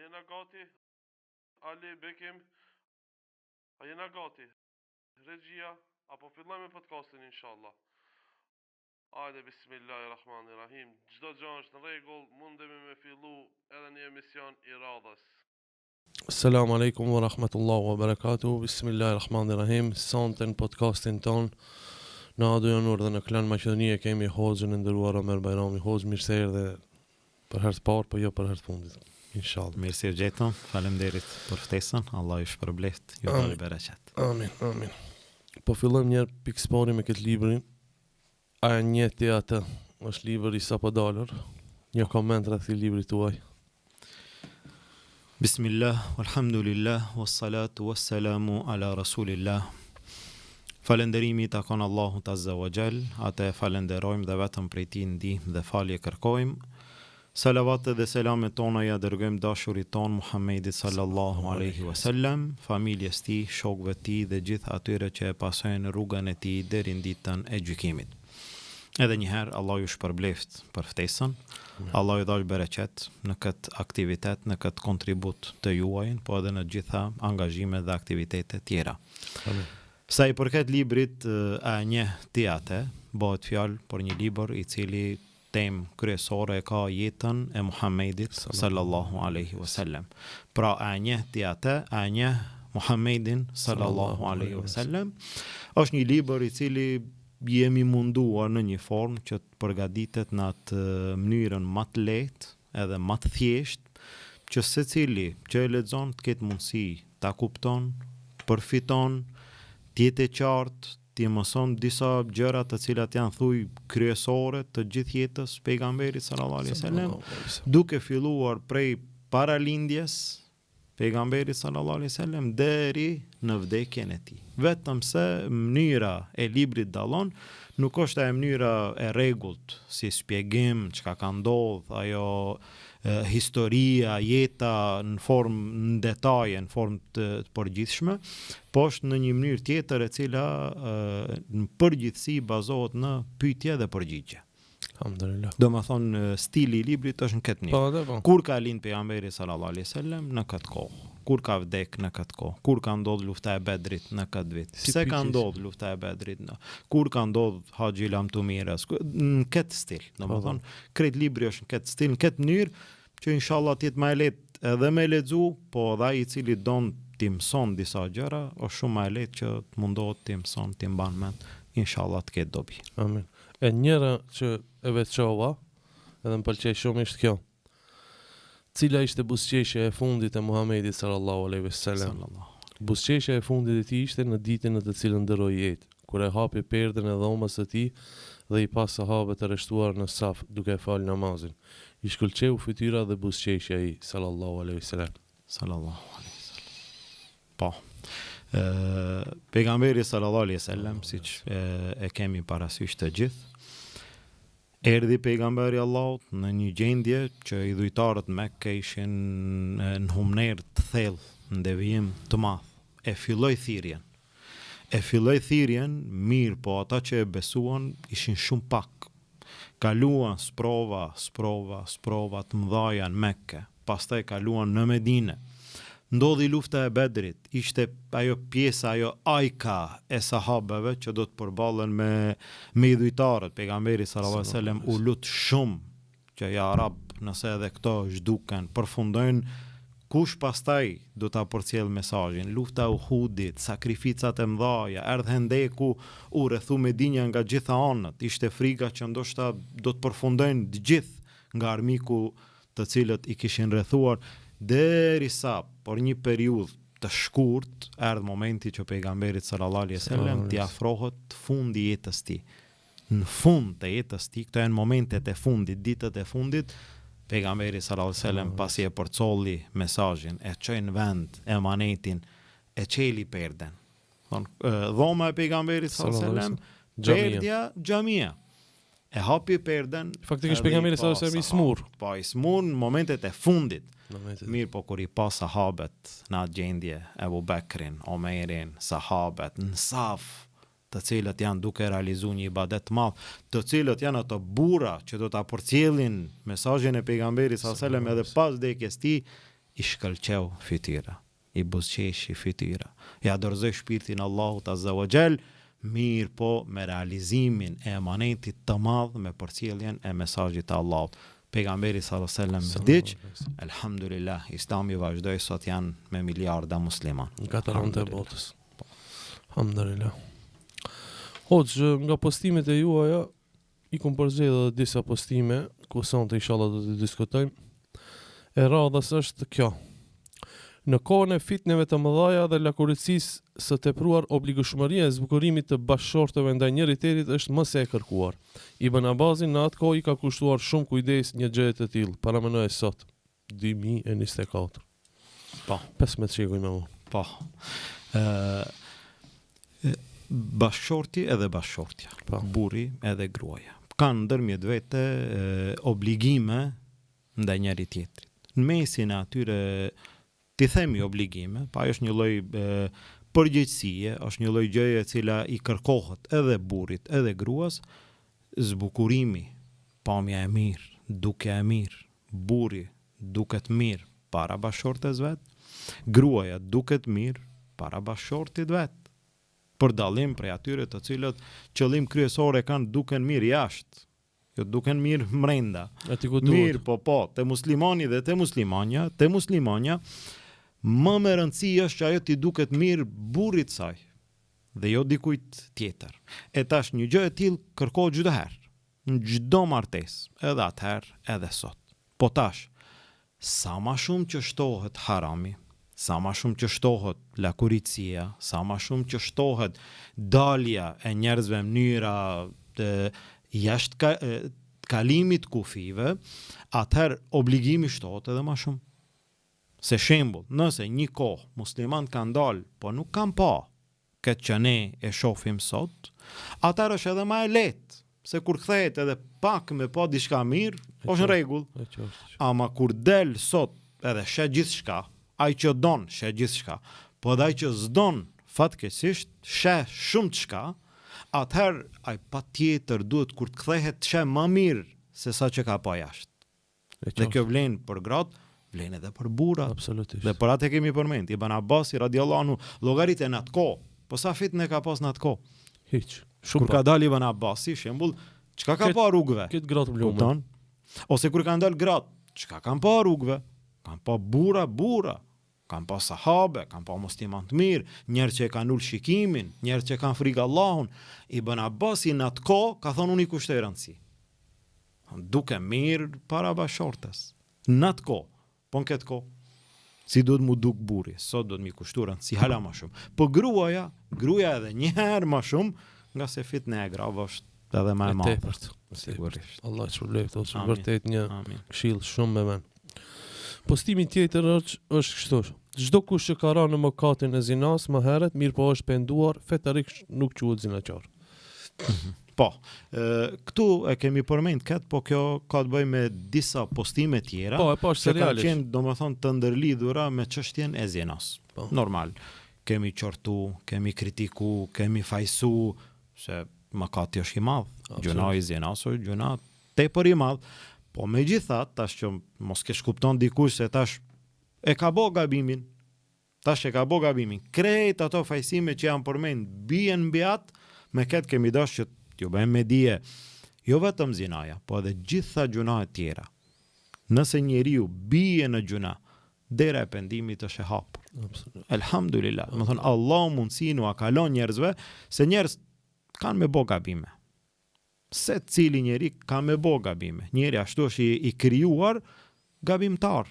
jena gati? Ali Bekim, a jena gati? Regjia, apo fillojmë podcastin inshallah. Hajde, bismillahirrahmanirrahim. Çdo gjë është në rregull, mundemi me fillu edhe një emision I radhës. Assalamu alaikum wa rahmatullahi wa barakatuh. Bismillahirrahmanirrahim. Sonte në podcastin ton në Radio Janur dhe në Klan Maqedonie kemi hoxhën e nderuar Omer Bajrami. Hoxh, mirë se erdhe për herë të parë, po jo për herë të fundit. Inshallah. Mirë se gjetëm, faleminderit për ftesën, Allah ju shpërbleft, ju bari bereqet. Amin, amin. Po fillojmë njerë pikëspari me këtë librin. A e njeti atë, është libër I sapo dalër. Një koment rreth I librit tuaj. Bismillah, alhamdulillah, wassalatu wassalamu ala rasulillah. Falenderimi I takon Allahut Azza wa Jall, atë falenderojmë dhe vetëm prej Tij ndihmë dhe falje kërkojmë. Salavatet dhe selamet tona ja dërgojmë dashurit ton Muhammedit sallallahu alaihi wasallam, familjes tij, shokëve tij dhe gjithë atyre që e pasojnë rrugën e tij deri në ditën e gjykimit. Edhe një herë Allah ju shpërbleft për ftesën. Allah ju dhash bereqet në këtë aktivitet, në këtë kontribut të juaj, po edhe në gjitha angazhimet dhe aktivitetet tjera. Amin. Sa I përket librit a njeh ti atë, bëhet fjalë për një libër I cili temë kryesore e ka jetën e Muhammedit sallallahu alaihi wasallam. Pra a njeh ti atë, a njeh Muhammedin sallallahu alaihi wasallam, është një libër I cili jemi munduar në një formë që të përgatitet në atë mënyrën më të lehtë edhe më të thjeshtë, që secili që e lexon të ketë mundësi ta kupton, përfiton, të jetë qartë, ti mëson disa gjëra të cilat janë thuj kryesore të gjithë jetës pejgamberit sallallahu alaihi wasallam, duke filluar prej paralindjes pejgamberit sallallahu alaihi wasallam deri në vdekjen e tij. Vetëm se mënyra e librit dallon, nuk është ajo mënyra e rregullt si shpjegim çka ka ndodhur, ajo historia, jeta në formë në detaje, në formë të përgjithshme, po është në një mënyrë tjetër e cila në përgjithësi bazohet në pyetje dhe përgjigje. Alhamdulillah. Do më thonë stili I librit është në këtë mënyrë. Po. Kur ka lind pejgamberi sallallahu alaihi wasallam në këtë kohë? Kur ka vdek në këtë kohë? Kur ka ndodhur lufta e Bedrit në këtë vit? Pse ka ndodhur lufta e Bedrit kur ka ndodhur Haxhi Lam Tumiras? Në këtë stil. Do më thonë krejt libri është në këtë stil, në këtë mënyrë që inshallah të jetë më e lehtë edhe me lexu, po edhe ai I cili don të mëson disa gjëra, është shumë më e lehtë që të mundohet të mëson, të mban mend, inshallah të ketë dobi. Amin. E njëra që e veçova, edhe më pëlqej shumë ishte kjo. Cila ishte buzëqeshja e fundit e Muhamedit sallallahu alaihi wasallam? Buzëqeshja e fundit e tij ishte në ditën në të cilën ndëroi jetë, kur e hapi perdën e dhomës së tij dhe I pas sahabët arrestuar në saf duke fal namazin. I shkëlqeu fytyra dhe buzëqeshja I sallallahu alaihi wasallam. Sallallahu alaihi wasallam. Po. Pejgamberi sallallahu alaihi wasallam, siç e kemi parasysh të gjithë, erdhi pejgamberi Allahut në një gjendje që I dhujtarët Mekke ishin në humner të thellë, në devijim të madh. E filloi thirrjen mirë, po ata që e besuan ishin shumë pak. Kaluan sprova të mëdha në Mekke, pastaj kaluan në Medinë. Ndodhi lufta e Bedrit, ishte ajo pjesa, ajo ajka e sahabeve që do të përballen me idhujtarët. Pejgamberi sallallahu alaihi wasallam u lut shumë që ja Rab, nëse edhe këto zhduken, përfundojnë, kush pastaj do ta përcjell mesazhin. Lufta e Uhudit, sakrificat e mëdha, erdhi Hendeku, u rrethu Medinja nga gjitha anët. Ishte frika që ndoshta do të përfundojnë të gjithë nga armiku të cilët I kishin rrethuar, derisa por një periudhë të shkurt erdhi momenti që pejgamberit sallallahu alaihi wasallam t'i afrohet fundi I jetës tij. Në fund të jetës tij, këto janë momentet e fundit, ditët e fundit, pejgamberi sallallahu alaihi wasallam pasi e përcolli mesazhin, e çoi në vend emanetin, e çeli perden. Dhoma e pejgamberit sallallahu alaihi wasallam, perdja xhamia. E hapi perden. Faktikisht pejgamberi sallallahu alaihi wasallam I smur. Po I smur në momentet e fundit. Mirë, po kur I pa sahabet në atë gjendje, Ebu Bekrin, Omerin, sahabet në saf, të cilët janë duke realizuar një ibadet të madh, të cilët janë ato burra që do ta përcjellin mesazhin e pejgamberit sallallahu alaihi wasallam edhe pas vdekjes tij, i shkëlqeu fytyra, i buzëqeshi fytyra, ja dorëzoi shpirtin Allahut Azza wa Jall, mirë po me realizimin e emanetit të madh me përcjelljen e mesazhit të Allahut. Pejgamberi sallallahu alaihi wasallam vdiq, elhamdulillah, Islami vazhdoi, sot janë me miliarda musliman. Nga të rëndë e botës. Alhamdulillah. Hoxh, nga postimet e juaja, i kom përzgjedhur edhe disa postime, ku sonte inshallah do të diskutojmë. E radhës është kjo. Në kohën e fitneve të mëdhaja dhe lakuricisë së tepruar, obligueshmëria e zbukurimit të bashkëshortëve ndaj njëri tjetrit është më së e kërkuar. Ibn Abbasin në atë kohë i ka kushtuar shumë kujdes një gjë të tillë. Paramenoj sot 2024. Po, 15 shekuj më vonë. po. Bashkëshorti edhe bashkëshortja, Po. burri edhe gruaja, kanë ndërmjet vete obligime ndaj njëri tjetrit. Në mesin e atyre ti themi obligime, pa është një lloj përgjegjësie, është një lloj gjëje e cila i kërkohet edhe burrit edhe gruas, zbukurimi, pamja e mirë, dukja e mirë, burri duket mirë para bashkëshortes vet, gruaja duket mirë para bashkëshortit vet. Për dallim prej atyre të cilët qëllim kryesor e kanë duken mirë jashtë, jo duken mirë mrenda. Aty ku duhet. Mirë, po, te muslimani dhe te muslimanja, më me rëndësi është që ajo t'i duket mirë burrit saj, dhe jo dikujt tjetër. E tash një gjë e tillë kërkohet çdo herë, në çdo martesë, edhe atëherë, edhe sot. Po tash, sa ma shumë që shtohet harami, sa ma shumë që shtohet lakuricia, sa ma shumë që shtohet dalja e njerëzve mënyra jashtë kalimit kufive, atëherë obligimi shtohet edhe ma shumë. Se shembull, nëse një kohë musliman kanë dalë, po nuk kanë pa këtë që ne e shohim sot, atëherë është edhe më e lehtë, se kur kthehet edhe pak me pa diçka mirë, është në rregull. Ama kur del sot edhe sheh gjithçka, ai që don sheh gjithçka, po edhe ai që s'don fatkeqësisht sheh shumë çka, atëherë ai patjetër duhet kur të kthehet të sheh më mirë se sa që ka pa jashtë. Dhe kjo vlen për gratë, vlen edhe për burrat. Absolutisht. Dhe për atë kemi përmend, Ibn Abbasi radiallahu anhu llogaritën atë kohë, po sa fitnë ka pas në atë kohë. Hiç. Kur ka dalë Ibn Abbasi, shembull, çka ka pa rrugëve? Këtë gratë blumë. Kupton? Ose kur kanë dalë gratë, çka kanë pa rrugëve? Kanë pa burra, kanë pa sahabe, kanë pa musliman të mirë, njerëz që e kanë ul shikimin, njerëz që kanë frikë Allahun. Ibn Abbasi në atë kohë ka thonë unë i kushtoj rëndësi. Duke mirë para bashkëshortes. Në atë kohë, po në këtë kohë, si duhet mu duk burri, sot duhet mi kushtu rëndësi hala më shumë. Po gruaja edhe një herë më shumë, nga se fitne e grave është edhe më e madhe. Tepërt. Sigurisht. Allah që përblej këto, që Amin. vërtet një Amin. këshill shumë me men. Postimi tjetër është kështu. Çdo kush që ka rënë në mëkatin e zinas më herët, mirë po është penduar, fetarisht nuk quhet zinaçar. Po, këtu e kemi përmend këtë, po kjo ka të bëjë me disa postime tjera. Po, e pa është që kanë serialisht. qenë domethënë të ndërlidhura me çështjen e zinas. Po. Normal. Kemi qortu, kemi kritiku, kemi fajsu se mëkati është i madh. Absolut. Gjuna i zinas është gjuna tepër i madh. Po megjithatë, tash që mos kesh kupton dikush se tash e ka bë gabimin. Krejt ato fajsime që janë përmend bien mbi atë, me këtë kemi dashur që t'ju bëjmë me dije, jo vetëm zinaja, po edhe gjitha gjunahet tjera. Nëse njeriu bie në gjuna, dera e pendimit është e hapur. Absolut. Elhamdulillah. Do të thonë Allah mundsinë u kalon njerëzve se njerëz kanë me bë gabime. Se cili njeri ka me bë gabime. Njeri ashtu është i krijuar gabimtar.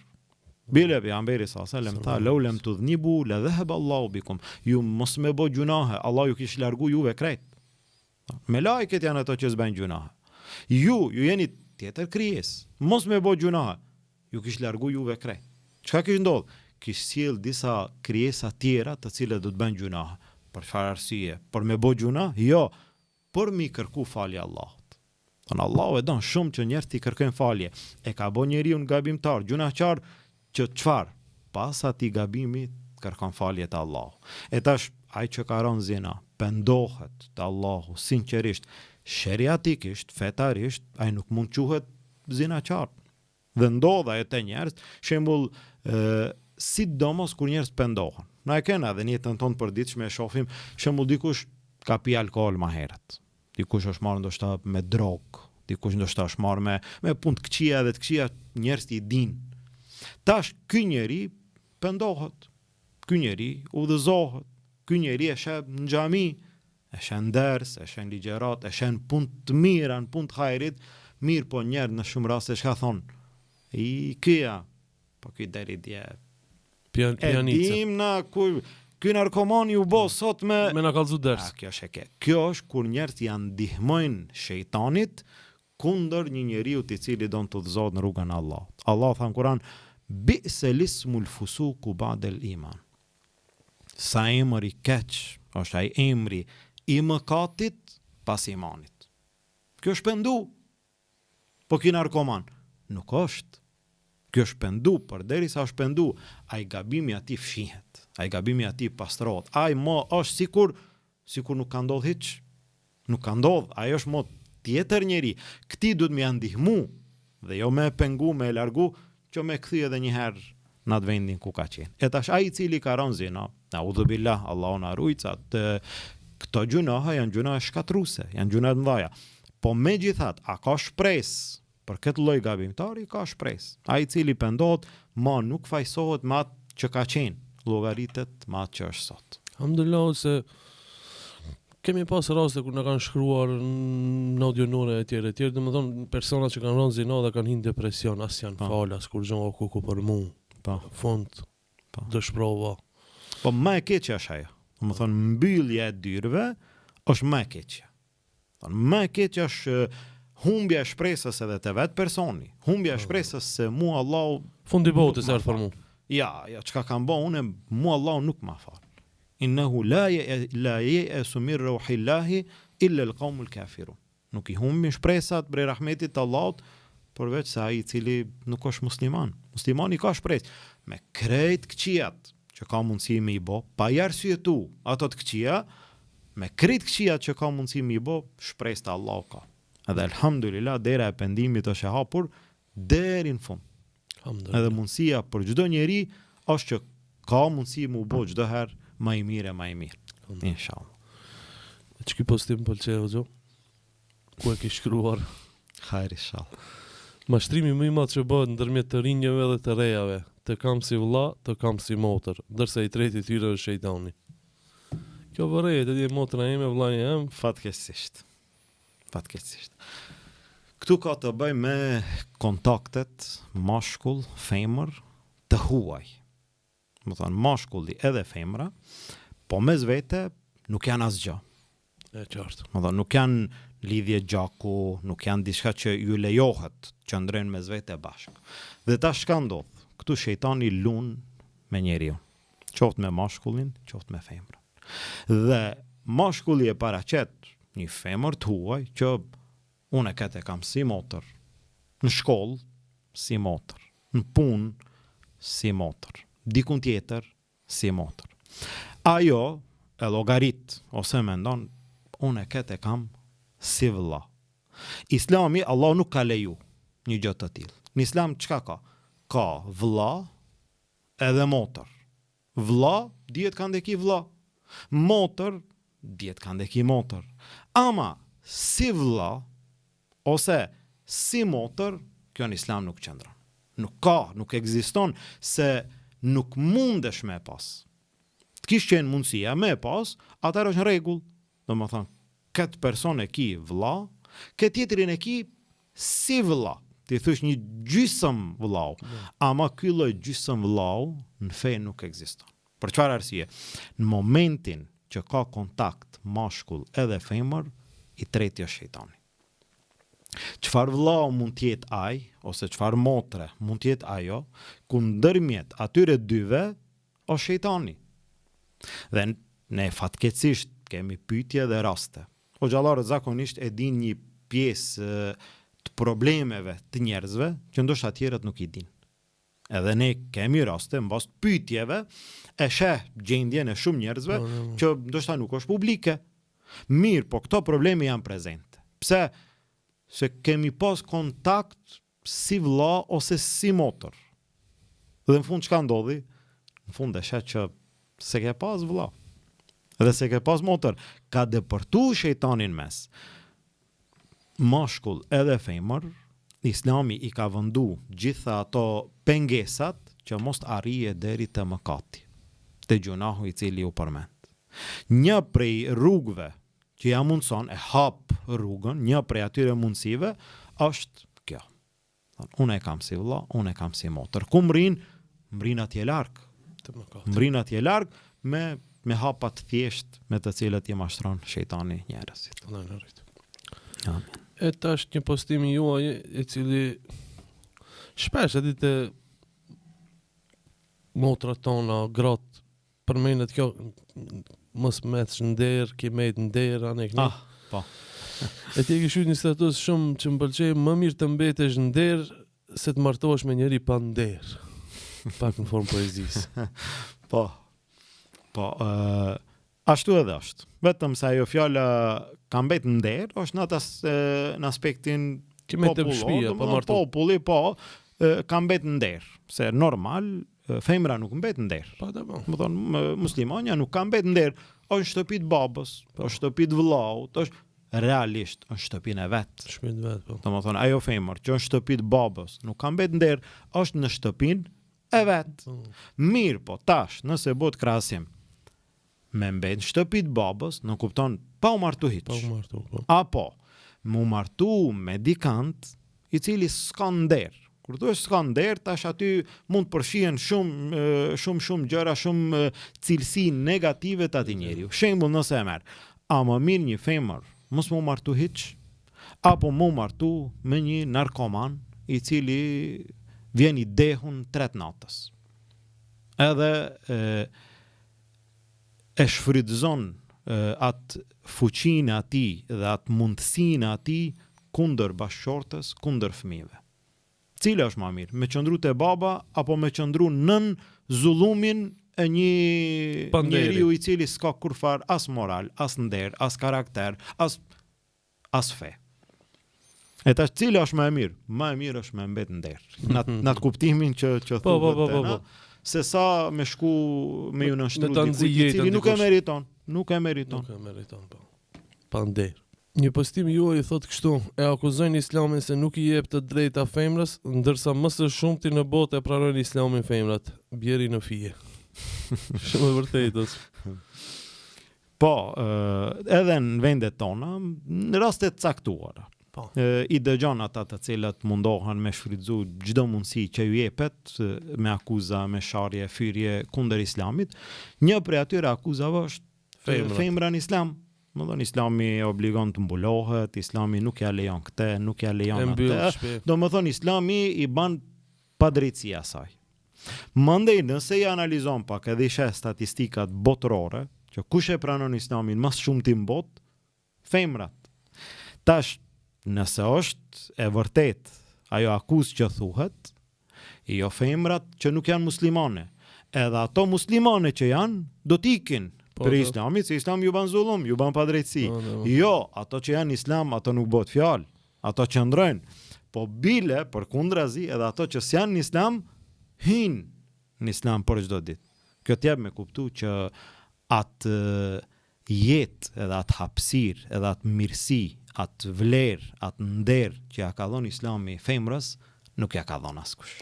Bile pejgamberi sallallahu alajhi wasallam tha law lam tudhnibu la dhahaba Allahu bikum. Ju mos me bë gjunahe, Allah ju kish largu juve krejt. Me lajket janë ato që s'bën gjunahe. Ju jeni tjetër krijesë. Mos me bë gjunahe, ju kish largu juve krejt. Çka kish ndodh? Kish sjell disa krijesa tjera të cilët do të bëjnë gjunahe. Për çfarë arsye? Për me bë gjuna? Jo, për mi kërku falje Allahut. Don Allahu e don shumë që njerëzit i kërkojnë falje. E ka bën njeriu gabimtar, gjunaqar, që çfarë? Pas atij gabimi kërkon falje te Allahu. E tash ai që ka rënë zina, pendohet te Allahu sinqerisht, sheriatikisht, fetarisht, ai nuk mund quhet zinaçar. Dhe ndodh ajo te njerëz, shembull, sidomos kur njerëz pendohen. Na e kena edhe në jetën tonë përditshme e shohim, shembull dikush ka pi alkool më herët. Dikush është marrë ndoshta me drogë, dikush ndoshta është marrë me punë të këqija dhe të këqija njerëz i din. Tash ky njeri pendohet. Ky njeri udhëzohet. Ky njeri e sheh në xhami, e sheh në ders, e sheh në ligjërat, e sheh në punë të mira, në punë të hajrit, mirë po njerë në shumë raste çka thon. I këja, po ky deri dje. Pianica. Dim na ku ky narkoman ju bë sot me na kallzu ders. Kjo është e ke. Kjo është kur njerëz janë ndihmojnë shejtanit kundër një njeriu i cili don të udhëzohet në rrugën e Allahut. Allah tha në Kur'an: "Bi'sal ismul fusuqu ba'da al-iman." Sa emri keq është ai emri i mëkatit pas imanit. Kjo është pendu. Po ky narkoman nuk është. Kjo është pendu, përderisa është pendu, ai gabimi aty fshihet. Ai gabimi aty pastrohet. Ai më është sikur nuk ka ndodhur hiç. Nuk ka ndodhur, ai është më tjetër njeri. Këti duhet më ndihmu dhe jo me pengu, me largu, që me kthy edhe një herë në atë vendin ku ka qenë. E tash ai i cili ka rënë zina, naudhu billah, Allahu na ruajt, këto gjunoha janë gjunoha shkatruese, janë gjuna të mëdha. Po megjithatë, a ka shpresë për këtë lloj gabimtari? Ka shpresë. Ai i cili pendohet, ma nuk fajsohet me atë që ka qenë, llogaritet me atë që është sot. Alhamdulillah se kemi pas raste kur na kanë shkruar në audionore e tjerë, domethënë persona që kanë rënë zinë dhe kanë hinë depresion, as janë fal, as kur gjon ku për mua. Po, fond. Po. Dëshprova. Po më e keqja është ajo. Domethënë mbyllja e dyrëve është më e keqja. Më e keqja është humbja e shpresës edhe te vetë personi. Humbja e shpresës se mua Allahu fundi botës erdhi për mua. Ja, çka kam bën unë, mua Allahu nuk ma fal. Innahu la ya'su min ruhillahi illa al-qawmul kafirun. Nuk I humbin shpresat prej rahmetit të Allahut, përveç se ai I cili nuk është musliman. Muslimani ka shpresë me krejt këqijat që ka mundësi me I bë, pa I arsyetu ato të këqija, me krejt këqijat që ka mundësi me I bë, shpresë të Allahut ka. Edhe alhamdulillah dera e pendimit është e hapur deri në fund. Edhe mundësia për çdo njeri është që ka mundësi mu bë çdo herë më I mirë. Inshallah. Ç'ky postim pëlqeu xho? Ku e ke shkruar? Hajr inshallah. Mashtrimi më I madh që bëhet ndërmjet të rinjeve dhe të rejave, të kam si vëlla, të kam si motër, ndërsa I treti tyre është shejtani. Kjo vërejet e di motra ime, vllai im, fatkeqësisht. Këtu ka të bëj me kontaktet mashkull, femër të huaj. Më thënë mashkulli edhe femra, po mes vete nuk janë asgjë. E qartë. Më thënë nuk janë lidhje gjaku, nuk janë diçka që ju lejohet që ndrejnë mes vete bashkë. Dhe ta shka ndodh, këtu shejtani lun me njeriu, qoftë me mashkullin, qoftë me femrën. Dhe mashkulli e paraqet një femër të huaj që unë e këtë kam si motër, në shkollë si motër, në punë si motër, dikun tjetër si motër. Ajo e llogarit ose mendon unë e këtë kam si vëlla. Islami, Allah nuk ka leju një gjë të tillë. Në Islam çka ka? Ka vëlla edhe motër. Vëlla dihet ka ndeki vëlla. Motër dihet ka ndeki motër. Ama si vëlla ose si motër, kjo në Islam nuk qëndron. Nuk ekziston se nuk mundesh me pas. Të kish qenë mundësia me pas, atër është në rregull. Domethënë, këtë person e ki vëlla, këtë tjetrin e ki si vëlla. Ti thush një gjysëm vëllau. Ama ky lloj gjysëm vëllau në fe nuk ekziston. Për çfarë arsye? Në momentin që ka kontakt mashkull edhe femër, I treti është shejtani. Çfarë vëllau mund të jetë ai ose çfarë motre mund të jetë ajo, ku ndërmjet atyre dyve është shejtani. Dhe ne fatkeqësisht kemi pyetje dhe raste. Hoxhallarët zakonisht e din një pjesë të problemeve të njerëzve që ndoshta tjerët nuk I din. Edhe ne kemi raste mbas pyetjeve e sheh gjendjen e shumë njerëzve që ndoshta nuk është publike. Mirë, po këto probleme janë prezente. Pse? Se kemi pas kontakt si vlla ose si motër. Dhe në fund çka ndodhi? Në fund e shet që se ke pas vlla. Dhe se ke pas motër, ka depërtu shejtanin mes. Mashkull edhe femër, Islami i ka vëndu gjitha ato pengesat që mos arrije deri te mëkati, te gjunahu i cili u përmend. Një prej rrugëve që ja mundson e hap rrugën, një prej atyre mundësive është kjo. Unë e kam si vëlla, unë e kam si motër. Ku mbrin atje larg. Mbrin atje larg me hapat thjesht me të cilët i mashtron shejtani njerëzit. Amen. E tash një postim i juaj i cili shpesh e dite motrat tona, gratë, përmenet kjo mos metësh nder, ki met nder, anek një. Po. E ti e kishu një status shumë që më pëlqej, më mirë të mbetesh nder se të martohesh me njeri pa nder. Pak në formë poezisë. Po, ashtu edhe është. Vetëm se ajo fjala ka mbet nder, është në aspektin populli, ka mbet nder. Se normal, femra nuk mbet nder. Më thonë, muslimonja nuk ka mbet nder. Është shtëpit babës, është shtëpit vëllaut, është realisht në shtëpinë e vet. Do të thonë, ajo femër që është shtëpit babës, nuk ka mbet nder, është në shtëpinë e vet. Mirë po, tash, nëse bëhet krahasim me mbet shtëpit babës, në kupton pa u martu hiç. Apo mu martu me dikant i cili s'ka nder. Kur thua s'ka nder, tash aty mund të përfshihen shumë gjëra, shumë cilësi negative të atij njeriu. Shembull, nëse e merr, a më mirë një femër mos mu martu hiç, apo mu martu me një narkoman i cili vjen i dehun 3 natës. Edhe e shfrytëzon atë fuqinë e atij dhe atë mundësinë e atij kundër bashkëshortës, kundër fëmijëve. Cila është më mirë, me qëndru te baba apo me qëndru nën zullumin e një njeriu i cili s'ka kurfar as moral, as nder, as karakter, as fe. E tash cila është më e mirë? Më e mirë është me mbet nder. Në atë kuptimin që thuhet se sa me shku me ju nështru dikujt i cili nuk e meriton. Nuk e meriton, po. Pa nder. Një postim juaj i thot kështu: e akuzojnë Islamin se nuk i jep të drejta femrës, ndërsa më së shumti në botë e pranojnë Islamin femrat. Bjeri në fije. Shumë e vërtetë. Po, edhe në vendet tona, në rastet caktuara. I dëgjon ata të cilët mundohen me shfrytëzu çdo mundësi që ju jepet me akuza, me sharje, fyrje kundër Islamit. Një prej atyre akuzave është femra në Islam. Më thonë, Islami e obligon të mbulohet, Islami nuk ja lejon këtë, nuk ja lejon atë. Do më thonë, Islami i ban padrejtësi asaj. Mandej, nëse i analizon pak edhe i sheh statistikat botërore, që kush e pranon Islamin mas shumti në botë, femrat. Tash, nëse është e vërtet ajo akuzë që thuhet, jo femrat që nuk janë muslimane, edhe ato muslimane që janë, do t'ikin për Islamit, se Islami ju ban zullum, ju ban padrejtësi. Jo, ato që janë Islam, ato nuk bëhet fjalë, ato që ndrojnë, po bile për kundrazi edhe ato që s'janë në Islam, hinë në Islam për çdo ditë. Kjo t'jep me kuptu që atë jetë edhe atë hapësirë edhe atë mirësi, atë vlerë, atë nder që ja ka dhënë Islami femrës, nuk ja ka dhënë askush.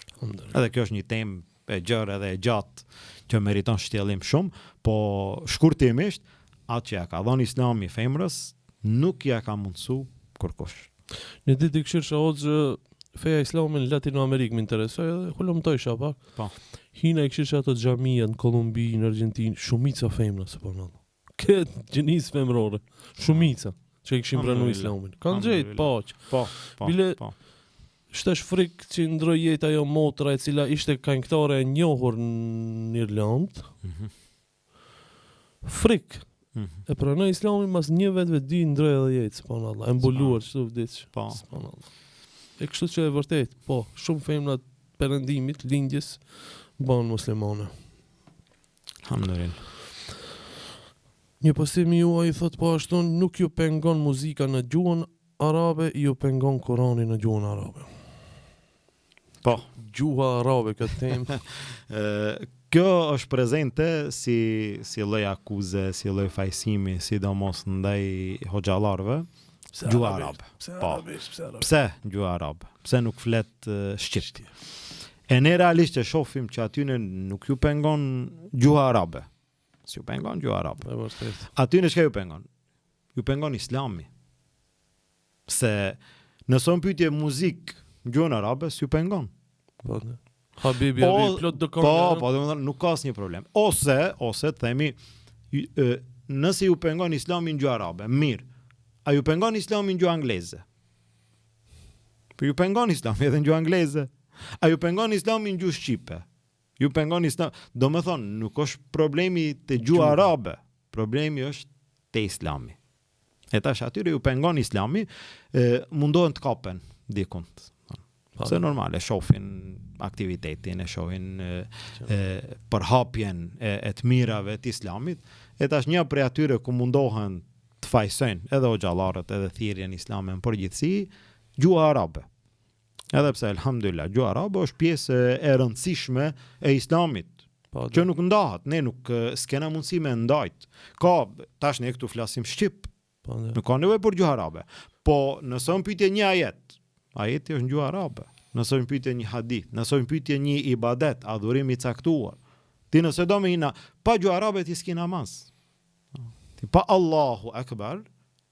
Edhe kjo është një temë e gjerë edhe e gjatë që meriton shtjellim shumë, po shkurtimisht, atë që ja ka dhënë Islami femrës, nuk ja ka mundsu kërkush. Një ditë i këshirë Hoxhë, feja Islami në Latinoamerikë më interesoj edhe hulumtojsha pak. Po. Hina i këshirë ato xhamia në Kolumbi, në Argjentinë, shumica femra se po në. Këtë gjenis femrore, shumica që i këshim pranu Islamin. Kanë gjejt, Po. Bile, shtash frikë që ndroj jetë ajo motra e cila ishte këngëtare e njohur në Irland. Frikë. E pranoj Islamin mas një vetë di ndroj edhe jetë, subhanallah. E mbuluar çdo vdiç. Subhanallah. E kështu që e vërtet, shumë femrat perëndimit, lindjes, banë muslimane. Alhamdulillah. Një postim juaj thot po ashtu, nuk ju pengon muzika në gjuhën arabe, ju pengon Kurani në gjuhën arabe. Po. Gjuha arabe këtë temë. Kjo është prezente si lloj akuze, si lloj fajsimi, sidomos ndaj hoxhallarëve. Gjuha arabe. Po. Pse gjuha arabe? Pse nuk flet shqipt? E ne realisht e shohim që aty nuk ju pengon gjuha arabe. Si ju pengon gjuha arabe. E vërtet. Aty në çka ju pengon? Ju pengon Islami. Se nëse pyetje muzik gjuhën arabe, s'ju pengon. Po. Habibi, plot do kanë. Po, domethënë nuk ka asnjë problem. Ose themi nëse ju pengon Islami në gjuhë arabe, mirë. A ju pengon Islami në gjuhë angleze? Po ju pengon Islami edhe në gjuhë angleze. A ju pengon Islami në gjuhë shqipe? Ju pengon Islam, domethënë nuk është problemi te gjuha arabe, problemi është te Islami. E tash atyre ju pengon Islami, mundohen të kapen dikund. Se normal, e shohin aktivitetin, e shohin përhapjen e të mirave të Islamit, e tash një prej atyre ku mundohen të fajsojnë edhe hoxhallarët edhe thirrjen islame në përgjithësi, gjuha arabe. Edhe pse elhamdulillah, gjuha arabe është pjesë e rëndësishme e Islamit, që nuk ndahet, ne nuk s'kena mundësi me ndajt. Ka, tash ne këtu flasim shqip, nuk ka nevojë për gjuha arabe. Po nëse më pyetje një ajeti është në gjuhë arabe. Nëse më pyetje një hadith, nëse më pyetje një ibadet, adhurim i caktuar. Ti nëse do me hina pa gjuhë arabe ti s'ki namaz. Ti pa Allahu Akbar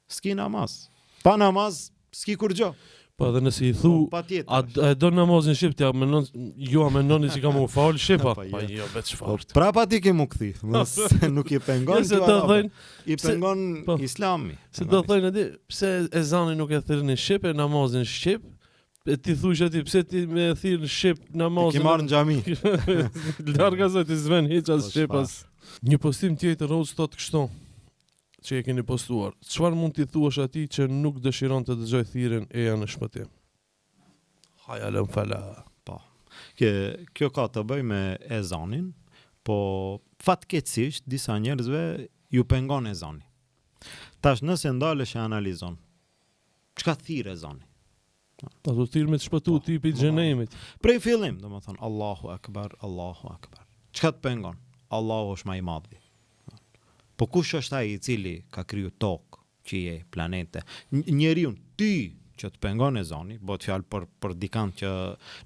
s'ki namaz. Pa namaz s'ki kur gjë. Po edhe nëse i thu, a do namazin shqip, ja mendon, ju a mendoni se kam u fal shqipa. Po jo, vetë çfarë. Prapa ti ke mu kthith, mos nuk i pengon gjuhë arabe. I pengon Islami. Se do thonë aty, pse ezani nuk e thirrni shqip, e namazin shqip? E ti thuaj aty, pse ti me thirr në shqip namazin? Ti marr në xhami. Larga se ti s'ven hiç as shqipas. Një postim tjetër rroz thot kështu, që e keni postuar. Çfarë mund t'i thuash atij që nuk dëshiron të dëgjoj thirrjen eja në shpëtim? Haja lëm fala. Po. Kjo ka të bëj me ezanin, po fatkeqësisht disa njerëzve ju pengon ezani. Tash nëse ndalesh e analizon, çka thirr ezani? Ato thirr me të shpëtu tipi i xhenemit. Prej fillim, domethënë Allahu Akbar, Allahu Akbar. Çka të pengon? Allahu është më i madh. Po kush është ai i cili ka kriju tokë, qiej, planete? Njeriu, ty që të pengon ezani, bëhet fjalë për dikant që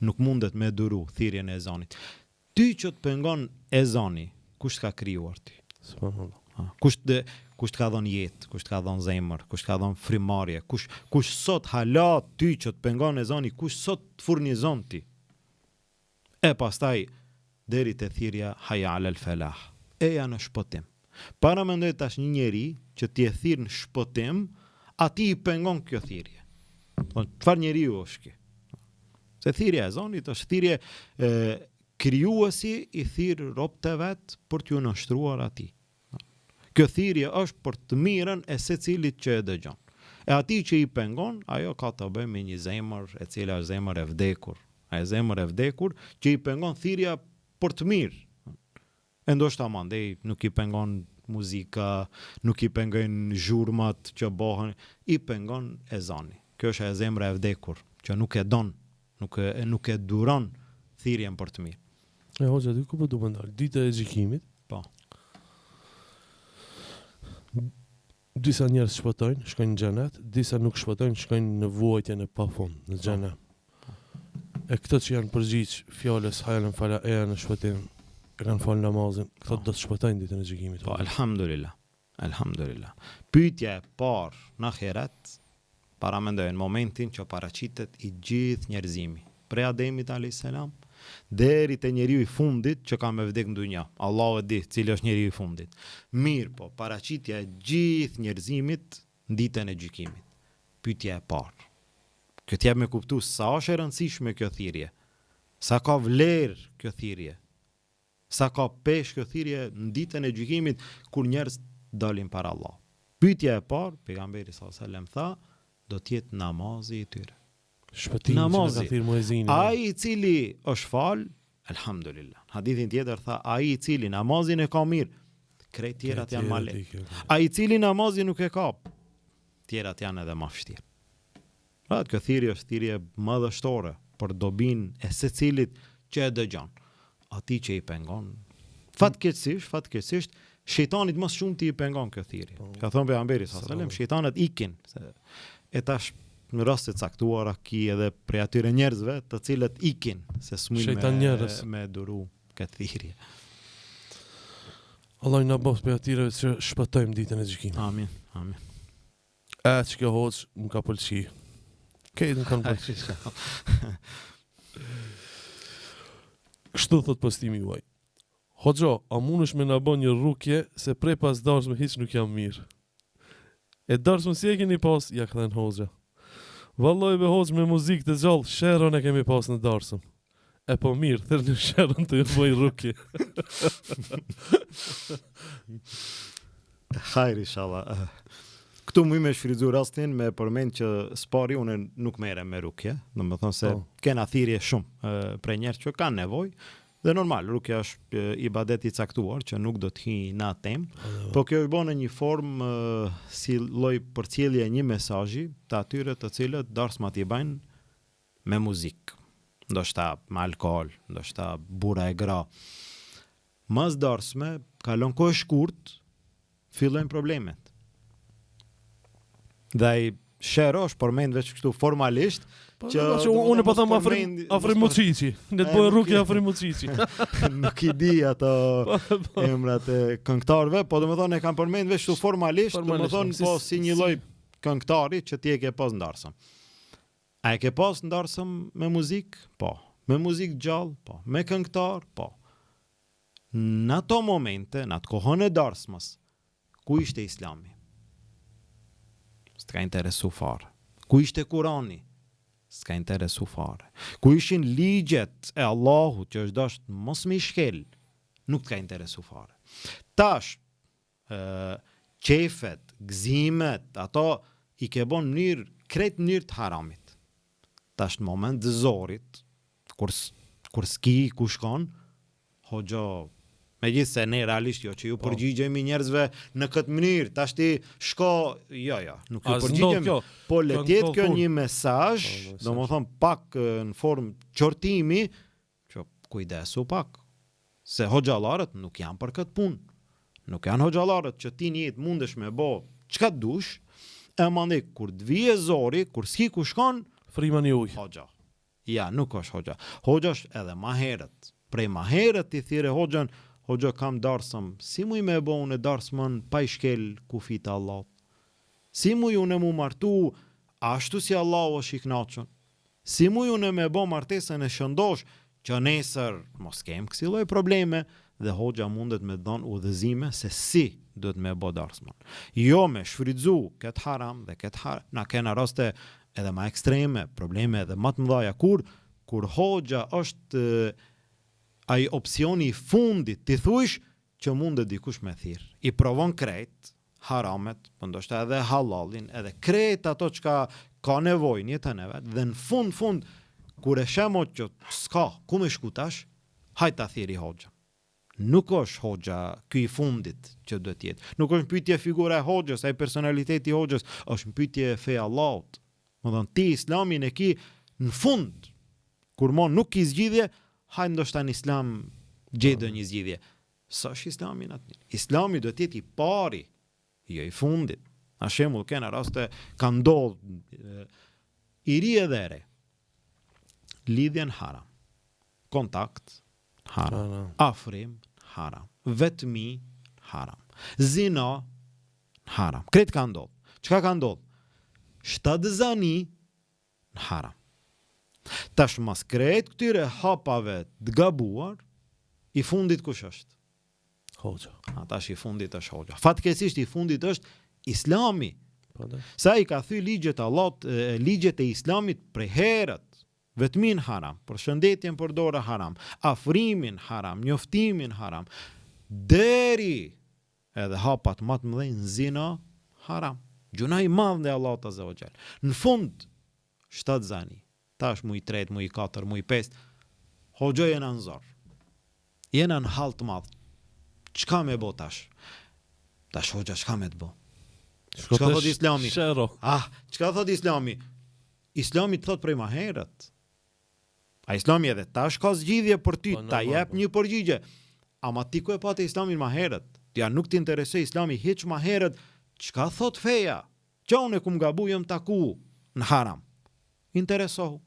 nuk mundet me duru thirrjen e ezanit. Ty që të pengon ezani, kush ka krijuar ti? Subhanallah. Kush të ka dhënë jetë, kush të ka dhënë zemër, kush të ka dhënë frymëmarrje, kush sot hala ty që të pengon ezani, kush sot të furnizon ti? E pastaj deri te thirrja hayya alal falah. Eja në shpëtim. Para mendoj tash një njeri që t'i e thirr në shpëtim, ati i pengon kjo thirrje. Çfarë njeriu është ky? Se thirrja e zonit është thirrje krijuesi i thirr robët e vet për t'ju nështruar atij. Kjo thirrje është për të mirën e secilit që e dëgjon. E atij që i pengon, ajo ka të bëjë me një zemër e cila është zemër e vdekur. Ai zemër e vdekur që i pengon thirrja për të mirë. E ndoshta mandej nuk i pengon muzika, nuk i pengon zhurmat që bëhen, i pengon ezani. Kjo është e zemra e vdekur, që nuk e don, nuk e duron thirrjen për të mirë. E hoxha, di ku po du më ndalë? Dita e gjykimit. Po. Disa njerëz shpëtojnë, shkojnë në xhenet, disa nuk shpëtojnë, shkojnë në vuajtjen e pafund, në xhenet. E këto që janë përgjigj fjalës hayya fala eja në shpëtim, e kanë falë namazin, këto do të shpëtojnë ditën e gjykimit. Po, alhamdulillah. Alhamdulillah. Pyetja e parë në ahiret, para mendoj në momentin që paraqitet i gjithë njerëzimi, prej Ademit alayhis salam deri te njeriu i fundit që ka me vdek në dunja. Allahu e di cili është njeriu i fundit. Mirë, po paraqitja e gjithë njerëzimit në ditën e gjykimit. Pyetja e parë. Kjo t'jep me kuptu sa është e rëndësishme kjo thirrje. Sa ka vlerë kjo thirrje. Sa ka pesh kjo thirrje në ditën e gjykimit kur njerëz dalin para Allah. Pyetja e parë, pejgamberi sallallahu alajhi wasallam tha, do të jetë namazi i tyre. Shpëtimi që ka thirrë muezini. Ai i cili është fal, alhamdulillah. Hadithin tjetër tha, ai i cili namazin e ka mirë, krejt tjerat janë ma lehtë. Ai i cili namazin nuk e ka, tjerat janë edhe më vështirë. Kjo thirrje është thirrje madhështore për dobin e secilit që e dëgjon. Ati që i pengon. Fatkeqësisht, shejtanit më shumë ti i pengon kjo thirrje. Ka thënë pejgamberi sallallahu alajhi wasallam, shejtanët ikin e tash në raste të caktuara ki edhe prej atyre njerëzve të cilët ikin se s'mujnë me duru këtë thirrje. Allah i na bëf për atyre që shpëtojmë ditën e gjykimit. Amin, amin. Që kjo hoç më ka pëlqi. Këtë më kanë pëlqi. Kështu thot postimi juaj. Hoxha, a mundesh me na bën një rukje se prej pas darsme hiç nuk jam mirë. E darsme si e keni pas, ja kthen hoxha. Vallai be hoxh me muzikë të gjallë, sherrën e kemi pas në darsëm. E po mirë, thërë një sherrën të ju bëj rukje. Hajri, inshallah. Këtu mu me shfrytzu rastin me përmend që spari unë nuk merrem me rukje, domethënë se kena thirrje shumë prej njerëz që kanë nevojë. Dhe normal, rukja është ibadet i caktuar që nuk do të hi në atë temë, po kjo është bënë në një formë si lloj përcjellje një mesazhi të atyre të cilët darsmat i bajnë me muzikë, ndoshta me alkool, ndoshta bura e gra. Mas darsme, kalon kohë shkurt, fillojnë problemet. Dhe ai shero është përmend veç kështu formalisht, që unë po them afrim muçiçi, ne të bëjë rukje afrim muçiçi. Nuk i di ato emrat e këngëtarëve, po domethënë e kanë përmend veç kështu formalisht, domethënë po si një lloj këngëtari që ti e ke pas ndarsëm. A e ke pas ndarsëm me muzikë? Po. Me muzikë gjallë? Po. Me këngëtar? Po. Në ato momente, në atë kohën e darsmës, ku ishte Islami? S'ka interesu fare. Ku ishte Kurani? S'ka interesu fare. Ku ishin ligjet e Allahut që është dashur mos me shkel, nuk t'ka interesu fare. Tash, qefet, gëzimet, ato i ke bon kretë mënyrë të haramit. Tash në moment të zorit, kur s'ki ku shkon, hoxha, me gjithë se ne realisht jo që ju përgjigjemi njerëzve në këtë mënyrë, tash ti shko, nuk ju përgjigjemi, po le tjetë kjo një mesazh, do më thonë pak në formë qortimi, që kujdesu pak, se hoxhallarët nuk janë për këtë punë, nuk janë hoxhallarët që ti njët mundesh me bo çka dush, e mandi kur të vije zori, kur s'ki ku shkon, frima një ujë. Hoxha. Ja, nuk është hoxha. Hoxha është edhe ma herët. Prej ma herët ti thire hoxhën, hoxha kam darsëm, si muj me bo unë darsmën pa i shkel kufit Allah? Si muj unë mu martu ashtu si Allah është i knaqën? Si muj unë me bo martesën e shëndosh që nesër mos kem kësi lloj probleme dhe hoxha mundet me dhënë udhëzime se si do të me bo darsmën. Jo me shfrytzu këtë haram dhe këtë haram. Na kena raste edhe ma ekstreme, probleme edhe ma të mëdhaja, kur hoxha është ai opsioni i fundit, ti thuish që mundet dikush me thirr. I provon krejt, haramet, po ndoshta edhe halalin, edhe krejt ato çka ka nevojë në jetën e vet, dhe në fund kur e shemo që s'ka ku me shku tash, hajt ta thirri hoxha. Nuk është hoxha ky i fundit që duhet të jetë. Nuk është pyetje figura e hoxhës, ai personaliteti i hoxhës, është pyetje e fe Allahut. Më thënë, ti islamin e ki në fund, kur mon nuk ki zgjidhje, hajtë ndoshta në islam gjedë një zgjidhje. Sa është islami në atë? Islami do t'jeti i pari, jo i fundit. A shemull, kena raste, ka ndodhë i ri edhe ere. Lidhjen haram. Kontakt, haram. Afrim, haram. Vetmi, haram. Zina, haram. Kretë ka ndodhë. Çka ka ndodhë? Shtadzani në haram. Tash mas krejt këtyre hapave të gabuar, i fundit kush është? Hoxha. Tash i fundit është hoxha. Fatkeqësisht i fundit është Islami. Sa i ka thy ligjet Allahut, ligjet e Islamit prej herët, vetmin haram, përshëndetjen përdora haram, afrimin haram, njoftimin haram, deri edhe hapat më të mëdhenj zina haram. Gjuna i madh ndaj Allahut azza wa jall. Në fund 7 zani. Tash mu i 3, mu i 4, mu i 5. Hoxha jena në zor. Jena në hall të madh. Çka me bo tash? Tash hoxha çka me të bo? Çka thot Islami? Shero. Çka thot Islami? Islami thot prej ma herët. A Islami edhe tash ka zgjidhje për ty, Po, ta normal, jep po. një përgjigje. Ama ti ku e pate Islamin ma herët? Ja nuk t'interesoj Islami hiç ma herët, çka thot feja? Qa unë kum gabu jam taku në haram? Interesohu.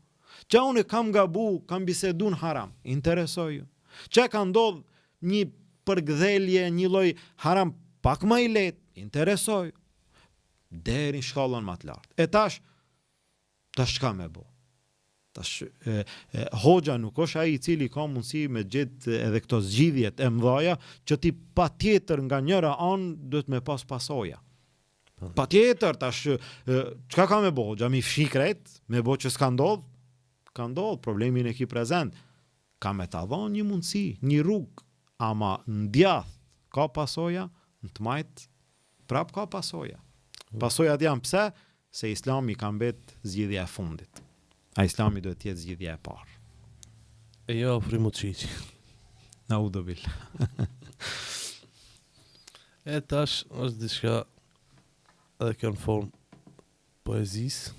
Qa unë kam gabu, kam bisedu në haram? Interesoju. Qa ka ndodh një përgdhelje, një lloj haram pak më i lehtë? Interesoju. Deri në shkallën më të lartë. E tash çka me bo? Tash hoxha nuk është ai I cili ka mundësi me gjetë edhe këto zgjidhjet e mëdha që ti patjetër nga njëra anë duhet me pas pasoja. Patjetër tash çka ka me bo? Hoxha mi fshi krejt, me bo që s'ka ndodh? Ka ndodh, problemin e ki prezent. Ka me ta dhon një mundësi, një rrugë, ama në djath ka pasoja, në të majt prap ka pasoja. Pasojat janë pse? Se Islami ka mbet zgjidhja e fundit. A Islami duhet jetë zgjidhja e parë. E jo frimu qiqi. Naudhu billah. E tash është diçka edhe kjo në formë poezisë.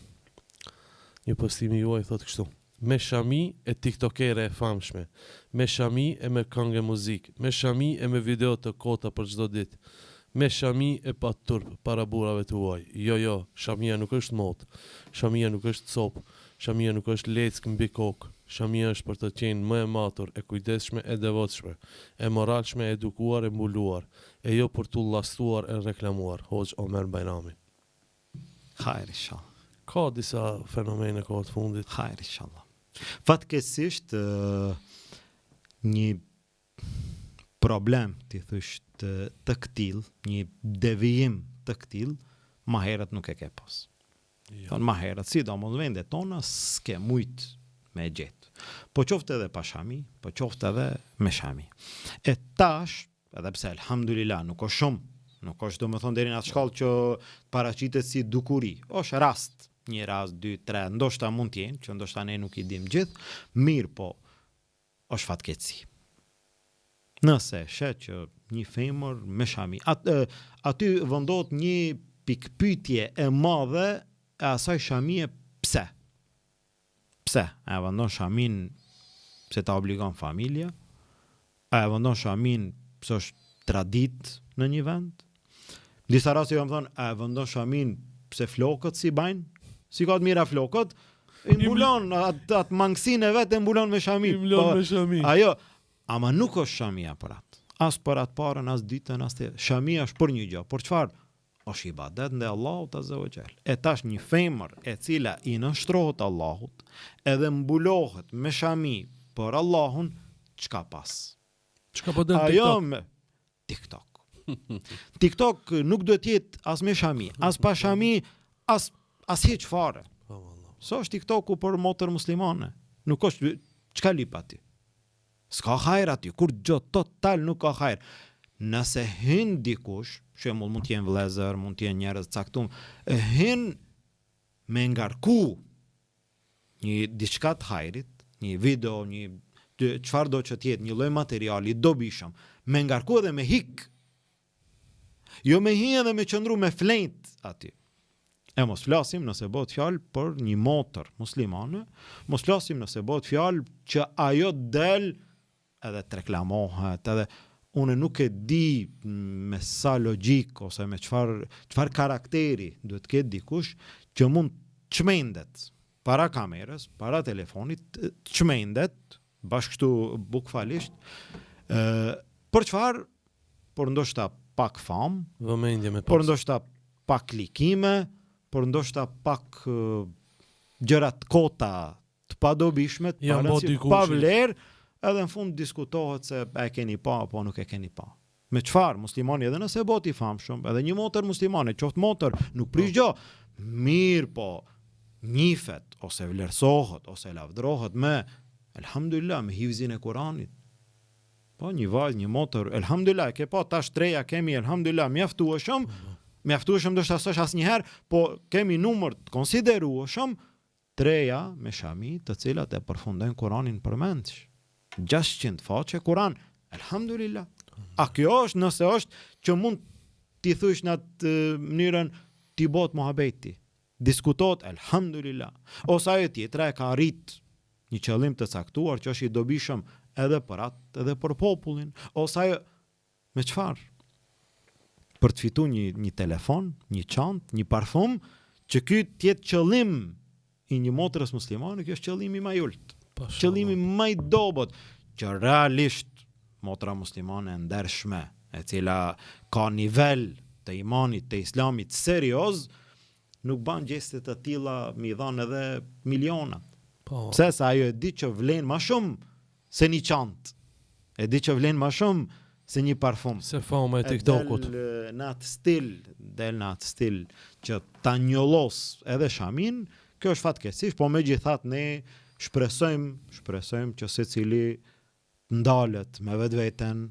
Një postimi juaj thot kështu: me shami e tiktokere e famshme, me shami e me këngë muzik, me shami e me video të kota për çdo ditë, me shami e pa turp para burrave të huaj. Jo, shamia nuk është mot, shamia nuk është cop, shamia nuk është leck mbi kokë, shamia është për të qenë më e matur, e kujdesshme, e devotshme, e moralshme, e edukuar, e mbuluar, e jo për t'u llastuar e reklamuar. Hoxh Omer Bajrami. Hajr inshallah. Ka disa fenomene kohë të fundit. Hajr inshallah. Fatkeqësisht një problem ti thysh të këtill, një devijim të këtill, ma herët nuk e ke pas. Thonë ma herët, sidomos vendet tona s'ke mujt me gjetë. Po qoftë edhe pa shami, po qoftë edhe me shami. E tash, edhe pse alhamdulillah nuk është shumë, nuk është domethënë deri në atë shkallë që paraqitet si dukuri, është rast, një rast, 2, 3, ndoshta mund t'jenë, që ndoshta ne nuk I dim gjithë, mirë po, është fatkeqësi. Nëse shet që një femër me shami, aty vendohet një pikpyetje e madhe e asaj shamie pse? Pse? A e vendon shamin pse ta obligon familja? A e vendon shamin pse është tradit në një vend? Disa raste jo më thonë, a e vendon shamin pse flokët si bajnë? Si ka të mira flokët? I mbulon, atë mangësinë e vetë e mbulon me shamin. I mbulon me shamin. Ajo, ama nuk është shamia për atë. As për atë parën, as ditën, as të... Shamia është për një gjë. Për çfarë? Është ibadet ndaj Allahut azza wa jall. E tash një femër e cila I nënshtrohet Allahut, edhe mbulohet me shami për Allahun, çka pas? Çka po del Ajo TikTok? me TikTok. TikTok nuk duhet jetë as me shami, as pa shami, as hiç fare. Po valla. So është TikToku për motër muslimane. Nuk është, çka lip aty? S'ka hajr aty, kur gjë total nuk ka hajr. Nëse hyn dikush, shembull mund të jenë vëllezër, mund të jenë njerëz caktuar, hyn me ngarku një diçka të hajrit, një video, një çfarë do që të jetë, një lloj materiali dobishëm, me ngarku edhe me hik. Jo me hi edhe me qëndru me flejt aty. E mos flasim nëse bëhet fjalë për një motër muslimane, mos flasim nëse bëhet fjalë që ajo del edhe të reklamohet, edhe unë nuk e di me sa logjik ose me çfarë karakteri duhet të ketë dikush që mund të çmendet para kamerës, para telefonit, të çmendet bashkë këtu bukfalisht, për çfarë? Por ndoshta pak famë, Vëmendje me por ndoshta pak klikime, por ndoshta pak gjërat kota të padobishme, Janë bo dikush. pa vlerë, edhe në fund diskutohet se e keni pa apo nuk e keni pa. Me çfarë? Muslimani edhe nëse bëhet I famshëm, edhe një motër muslimane, qoftë motër, nuk prish gjë. Mirë po, njifet ose vlerësohet ose lavdrohet me elhamdulillah me hifzin e Kuranit. Po një vajzë, një motër, elhamdulillah, ke pa tash treja kemi elhamdulillah mjaftueshëm do të thash asnjëherë, po kemi numër të konsiderueshëm treja me shami të cilat e përfundojnë Kuranin përmendsh. 600 faqe Kuran, elhamdulillah. A kjo është nëse është që mund t'i thysh në atë mënyrën t'i bot muhabeti. Diskutot, elhamdulillah. Ose ajo tjetra e ka arrit një qëllim të caktuar që është i dobishëm edhe për atë, edhe për popullin, ose ajo me çfarë? Për të fituar një telefon, një çantë, një parfum, që ky të jetë qëllim i një motrës muslimane, kjo është qëllimi më i ulët. Qëllimi më i dobët, që realisht motra muslimane e ndershme, e cila ka nivel të imanit, të islamit serioz, nuk ban gjeste të tilla mi dhanë edhe milionat. Pse sa ajo e di që vlen më shumë se një çantë. E di që vlen më shumë se një parfum. Se fama e TikTokut. Del në atë stil që ta njollos edhe shamin, kjo është fatkeqësisht, po megjithatë ne shpresojmë që secili ndalet me vetveten,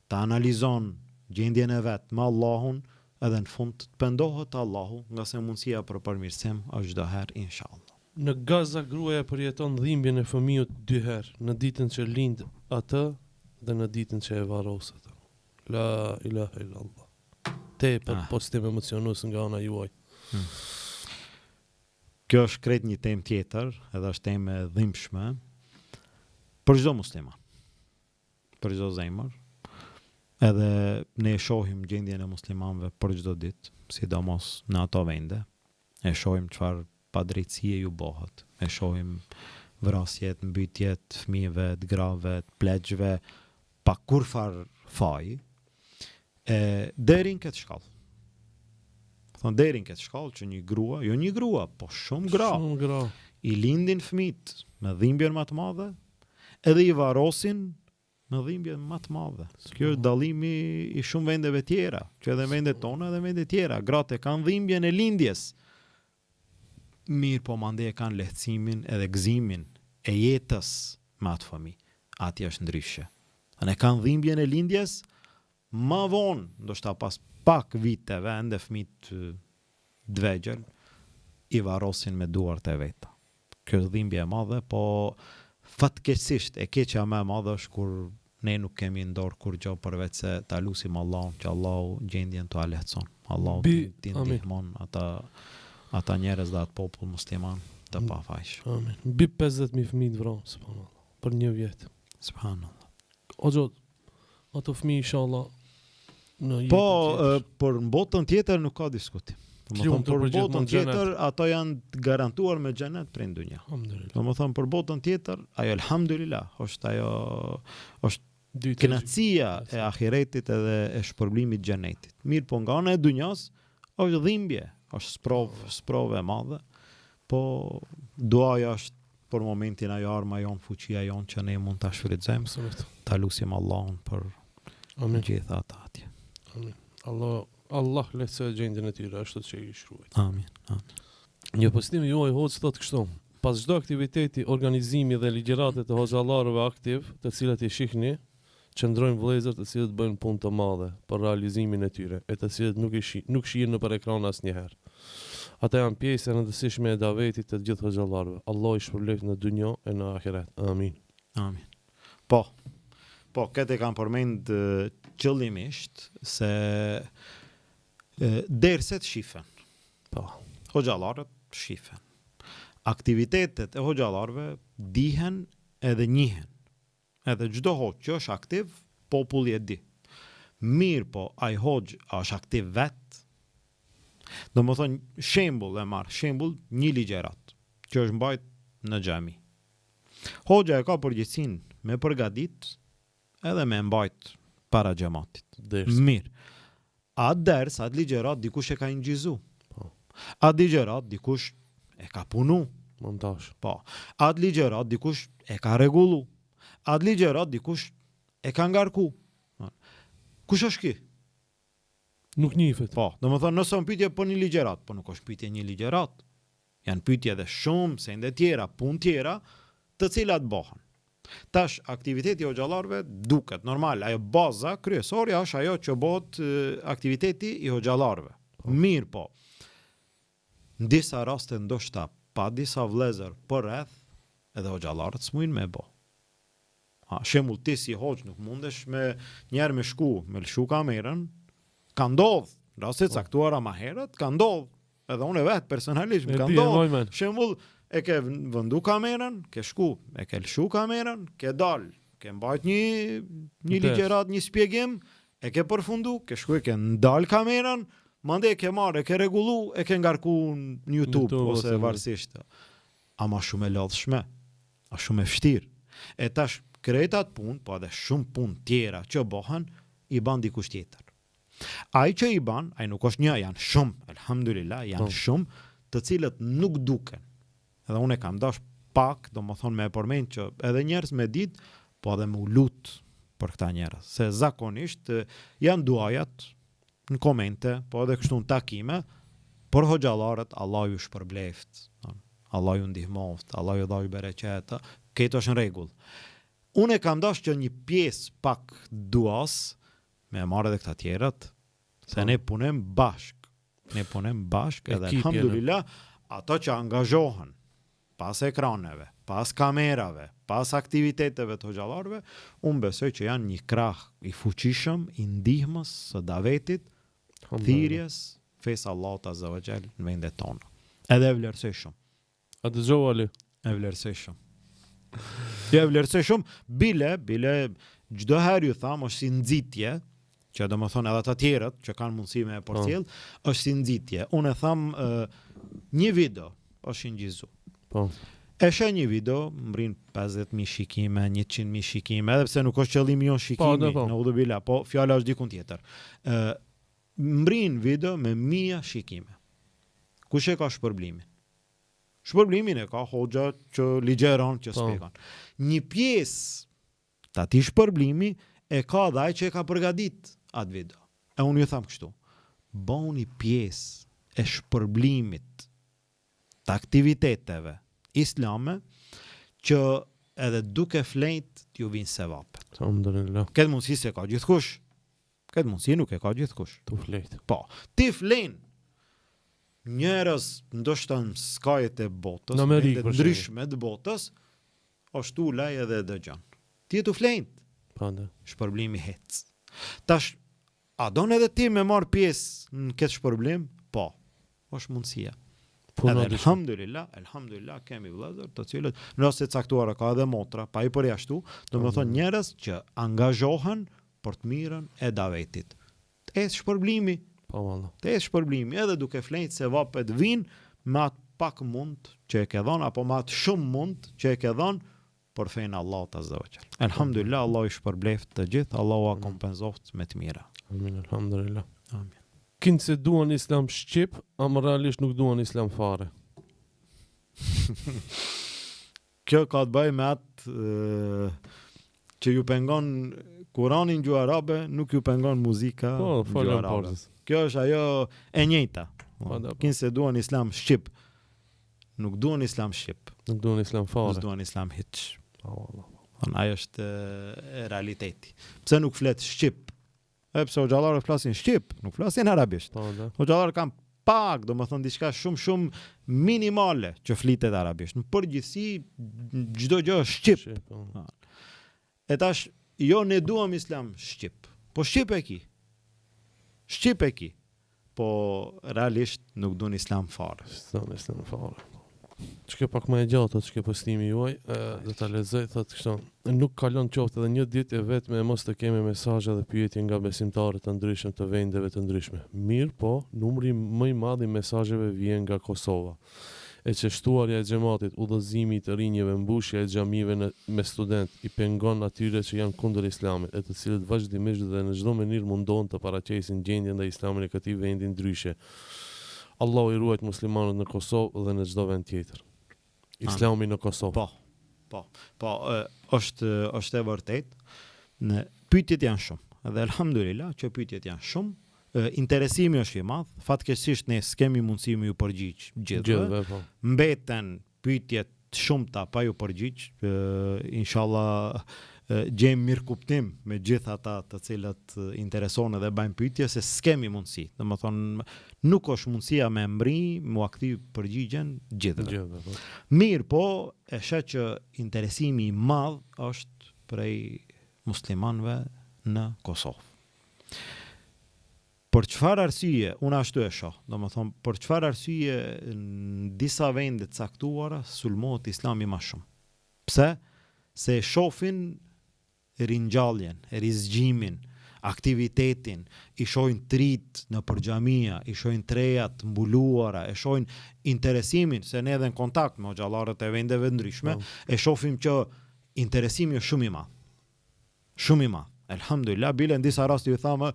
ta analizon gjendjen e vet me Allahun, edhe në fund të pendohet Allahu, nga se mundësia për përmirësim është çdo herë inshallah. Në Gaza gruaja përjeton dhimbjen e fëmijës 2 herë, në ditën që lind atë dhe në ditën që e varros atë. La ilaha illallah. Tepër pozitiv emocionues nga ana juaj. Kjo është krejt një temë tjetër, edhe është temë e dhimbshme për çdo musliman, për çdo zemër. Edhe ne shohim gjendjen e muslimanëve për çdo ditë, sidomos në ato vende. E shohim çfarë padrejtësie ju bëhet. E shohim vrasjet, mbytjet, fëmijëve, të grave, të pleqve, pa kurfar faj, deri në këtë shkallë. Thonë deri në këtë shkallë që një grua, jo një grua, po shumë gra, i lindin fëmijët me dhimbjen më të madhe, edhe i varrosin me dhimbjen më të madhe. Kjo është dallimi i shumë vendeve tjera, që edhe vendet tona edhe vendet tjera. Gratë kanë dhimbjen e lindjes. Mirë, po mandej kanë lehtësimin edhe gëzimin e jetës me atë fëmijë. Ati është ndryshe. Ne kanë dhimbjen e lindjes më vonë, ndoshta pas pak viteve, ende fëmijët të vegjël i varrosin me duart e veta. Kjo është dhimbje e madhe, po fatkeqësisht e keqja më e madhe është kur ne nuk kemi në dorë kur gjë përveç se ta lutim Allahun që Allahu gjendjen t'u lehtëson. Allahu t'i ndihmon ata njerëz dhe atë popull musliman të pafajsh. Amin. Mbi 50.000 fëmijë të vrarë, subhanallahu, për një vjet. Subhanallah. O Zot, ato fëmijë inshallah në po për në botën tjetër nuk ka diskutim. Për botën tjetër ato janë garantuar me xhenet prej dunja. Domethënë për botën tjetër, ajo alhamdulillah, është kënaqësia e ahiretit edhe e shpërblimit xhenetit. Mirë, po nga ana e dunjas është dhimbje, është sprovë e madhe, po duaja është për momentin ajo arma jon, fuqia jon që ne mund ta shfrytëzojmë, ta lutim Allahun për gjithë ata atje. Amin. Allah lehtësoj gjendjen e tyre, ashtu që i shkruajt. Amin. Një postim juaj hoc thotë kështu: pas çdo aktiviteti, organizimi dhe ligjëratet të hoxhallarëve aktiv, të cilat i shihni, qëndrojnë vëllezër të cilët bëjnë punë të madhe për realizimin e tyre, e të cilët nuk shihen nëpër ekran asnjëherë. Ata janë pjesë e rëndësishme e davetit të gjithë hoxhallarëve. Allah i shpërblet në dunjë e në ahiret. Amin. Amin. Po, këtë e kam përmend qëllimisht se derset shifen. Po, hoxhallarët shifen. Aktivitetet e hoxhallarëve dihen edhe njihen. Edhe çdo hoxh që është aktiv, populli e di. Mirë, po ai hoxh është aktiv vet. Domethënë shembull një ligjërat që është mbajt në xhami. Hoxha e ka përgjegjësinë me përgatit edhe me mbajt para xhamatit. Mirë. Atë ders, atë ligjërat dikush e ka ingjizu. Po. Atë ligjërat dikush e ka punu. Montazh. Po. Atë ligjërat dikush e ka rregullu. Atë ligjërat dikush e ka ngarku. Kush është ky? Nuk njihet. Po, domethënë nëse është pyetje për një ligjërat, po nuk është pyetje një ligjërat. Janë pyetje edhe shumë se ende tjera, punë tjera, të cilat bëhen. Tash aktiviteti i hoxhallarëve duket normal, ajo baza kryesore është ajo që bëhet aktiviteti i hoxhallarëve. Mirë, po. Në disa raste ndoshta pa disa vëllezër për rreth, edhe hoxhallarët s'mujnë me bë. Shembull ti si hoxh nuk mundesh me njerë me lshu kamerën. Ka ndodh, raste caktuara më herët, ka ndodh. Edhe unë vet personalisht më ka ndodh. Shembull e ke vëndu kamerën, ke shku, e ke lëshu kamerën, ke dal, ke mbajt një ligjerat, një spjegim, e ke përfundu, ke shku, e ke ndal kamerën, mande e ke marrë, e ke regullu, e ke ngarku në YouTube ose varsisht. Ama shumë e lodhshme, a shumë e vështirë. E tash kretat punë, po edhe shumë punë tjera që bëhen, i ban dikush tjetër. Ai që i ban, ai nuk është një, janë shumë, elhamdulillah, janë shumë, të cilët nuk duken. Edhe unë e kam dash pak, do më thonë me e përmend që edhe njerëz me ditë, po edhe me u lut për këta njerëz. Se zakonisht janë duajat në komente, po edhe kështu në takime, për hoxhallarët, Allah ju shpërbleft, Allah ju ndihmoft, Allah ju dhaj bereqet, këtë është në rregull. Unë e kam dash që një pjesë pak duas, me marrë edhe këta tjerët, se ne punem bashk. Ne punem bashk edhe alhamdulillah, ato që angazhohen pas ekraneve, pas kamerave, pas aktiviteteve të hoxhallarëve, unë besoj që janë një krah i fuqishëm, i ndihmës së davetit, thirrjes, fesë Allahut azza wa jall në vendet tona. Edhe e vlerësoj shumë. A dëgjova Ali? E vlerësoj shumë. Ja, e vlerësoj shumë, bile çdo herë ju tham, është si nxitje, që do më thonë edhe të tjerët që kanë mundësi me porcjell, është si nxitje. Unë e tham një video është ngjizu. Po. E sheh një video, mbrin 50.000 shikime, 100.000 shikime, edhe pse nuk është qëllimi jon shikimi, në udhëbila, po fjala është dikun tjetër. Mbrin video me 1000 shikime. Kush e ka shpërblimin? Shpërblimin e ka hoxha që ligjeron, që shpjegon. Një pjesë të atij shpërblimi e ka dhe ai që e ka përgadit atë video. E unë ju tham kështu, bëni pjesë e shpërblimit të aktiviteteve islame që edhe duke flejt t'ju vinë sevapet. Këtë mundësi se ka gjithkush. Këtë mundësi nuk e ka gjithkush. Tu flejt. Po, ti flejn njerëz ndoshta në skajet e botës, në Amerikë për ndryshme të botës, ashtu laj edhe dëgjon. Ti tu flejn. Shpërblimi hec. Tash, a don edhe ti me marr pjesë në këtë shpërblim? Po, është mundësia. Edhe alhamdulillah kemi vëllezër të cilët në rast të caktuara ka edhe motra, pa i përjashtu, do të thonë njerëz që angazhohen për të mirën e davetit. Të ecë shpërblimi. Po valla. Të ecë shpërblimi edhe duke flejt se vapet vinë me atë pak mund që e ke dhënë apo me atë shumë mund që e ke dhënë për fejnë Allahut azza wa jall. Alhamdulillah, Allah i shpërbleft të gjithë, Allahu a kompenzoft me të mira. Amin, alhamdulillah. Amin. Kinë se duan islam shqip, ama realisht nuk duan islam fare. Kjo ka të bëjë me atë që ju pengon Kuranin gjuhë arabe, nuk ju pengon muzika gjuhë arabe. Kjo është ajo e njëjta. Kinë se duan islam shqip, nuk duan islam shqip. Nuk duan islam fare. Nuk duan islam hiç. Ajo është realiteti. Pse nuk flet shqip? Pse hoxhallarët flasin shqip, nuk flasin arabisht. Hoxhallarët kanë pak, do më thënë diçka shumë minimale që flitet arabisht. Në përgjithësi çdo gjë është shqip. E tash jo ne duam islam shqip. Po shqip e ki. Shqip e ki. Po realisht nuk duan islam fare. Islam fare. Çka pak më e gjatë çka postimi juaj, do ta lexoj thotë kështu. Nuk kalon qoftë edhe një ditë e vetme e mos të kemi mesazhe dhe pyetje nga besimtarët të ndryshëm të vendeve të ndryshme. Mirë, po, numri më i madh i mesazheve vjen nga Kosova. E çështuarja e xhamatit, udhëzimi i të rinjeve, mbushja e xhamive me student i pengon atyre që janë kundër islamit, e të cilët vazhdimisht dhe në çdo mënyrë mundon të paraqesin gjendjen ndaj islamit në këtij vendi ndryshe. Allahu i ruajt muslimanët në Kosovë dhe në çdo vend tjetër. Islami në Kosovë. Po, është e vërtet. Në pyetjet janë shumë. Dhe alhamdulillah që pyetjet janë shumë. Interesimi është i madh. Fatkeqësisht ne s'kemi mundësi me ju përgjigj gjithë. Mbeten pyetjet shumëta pa ju përgjigj. Inshallah gjejmë mirë kuptim me gjithë ata të cilët intereson edhe bajnë pyetje se s'kemi mundësi. Domethënë nuk është mundësia me mbri, mu aktiv përgjigjen gjithë. Mirë, po e sheh që interesimi i madh është prej muslimanëve në Kosovë. për çfarë arsye, unë ashtu e shoh, domethënë për çfarë arsye në disa vende të caktuara sulmohet Islami më shumë. Pse? Se e shohin ringjalljen, rizgjimin, aktivitetin, i shohin trit në përxhamia, i shohin trejat mbuluara, e shohin interesimin, se ne edhe në kontakt me xhallarët e vendeve ndryshme, e shohim që interesimi është shumë i madh. Shumë i madh. Elhamdulillah, bile në disa raste ju thamë,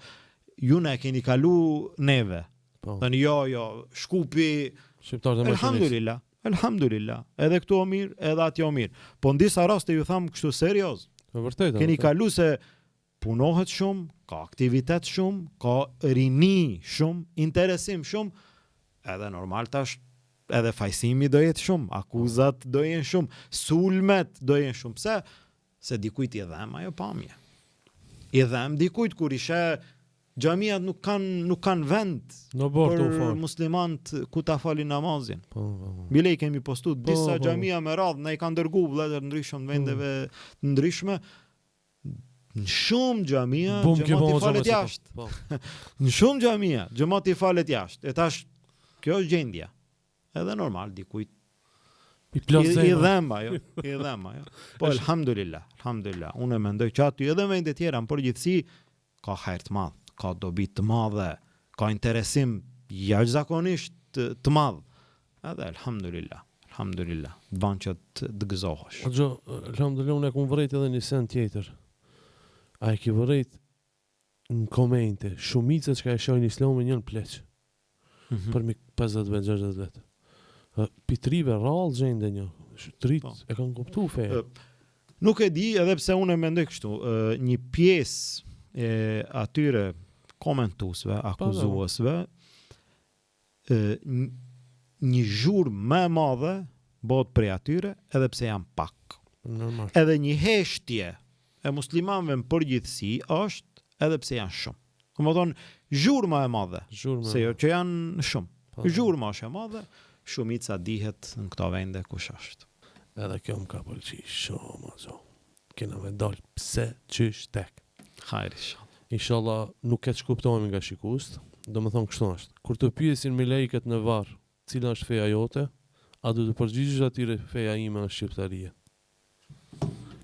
ju na e keni kalu neve. Thënë jo, shkupi shqiptarët e Elhamdulillah. Elhamdulillah, edhe këtu o mirë, edhe atje o mirë. Po në disa raste ju thamë kështu serioz. Vërtet. Keni kalu se punohet shumë, ka aktivitet shumë, ka rini shumë, interesim shumë, edhe normal tash, edhe fajsimi do jetë shumë, akuzat do jenë shumë, sulmet do jenë shumë. Pse? Se dikujt i dhem ajo pamje. I dhem dikujt kur ishe xhamiat nuk kanë vend për muslimant ku ta falin namazin. Bile i kemi postu disa xhamia me radhë, ne i kanë dërgu vëllezër ndryshëm në vendeve ndryshme. Në shumë xhamia xhamati falet jashtë. Në shumë xhamia xhamati falet jashtë. E tash kjo është gjendja. Edhe normal dikujt i dhem ajo. Po elhamdulillah. Unë mendoj që aty edhe vende tjera në përgjithësi ka hajër të madh, ka dobi të madhe, ka interesim jashtëzakonisht të madh. Edhe elhamdulillah, të ban që të gëzohesh. Elhamdulillah, unë e kom vërejt edhe një sen tjetër. A e ki vërejt në komente, shumicët që ka e shojnë islamin njën pleq. Për 50 vet, 60 vet. Pitrive rallë gjende një. Trit e kanë kuptu feja. Nuk e di, edhe pse unë e mendoj kështu, një pjesë e atyre komentuesve, akuzuesve, një zhurmë më e madhe bëhet prej atyre, edhe pse janë pak. Normal. Edhe një heshtje e muslimanëve në përgjithësi është, edhe pse janë shumë. Domethënë, zhurma e madhe, se jo që janë shumë. Zhurma është e madhe, shumica dihet në këto vende kush është. Edhe kjo më ka pëlqy shumë ajo. Kena me dal pse çish tek. Hajr inshallah. Inshallah nuk e kuptohemi nga shikues. Domethënë kështu është. Kur të pyesin me lejket në varr, cila është feja jote, a do të përgjigjesh atyre feja ime është shqiptaria.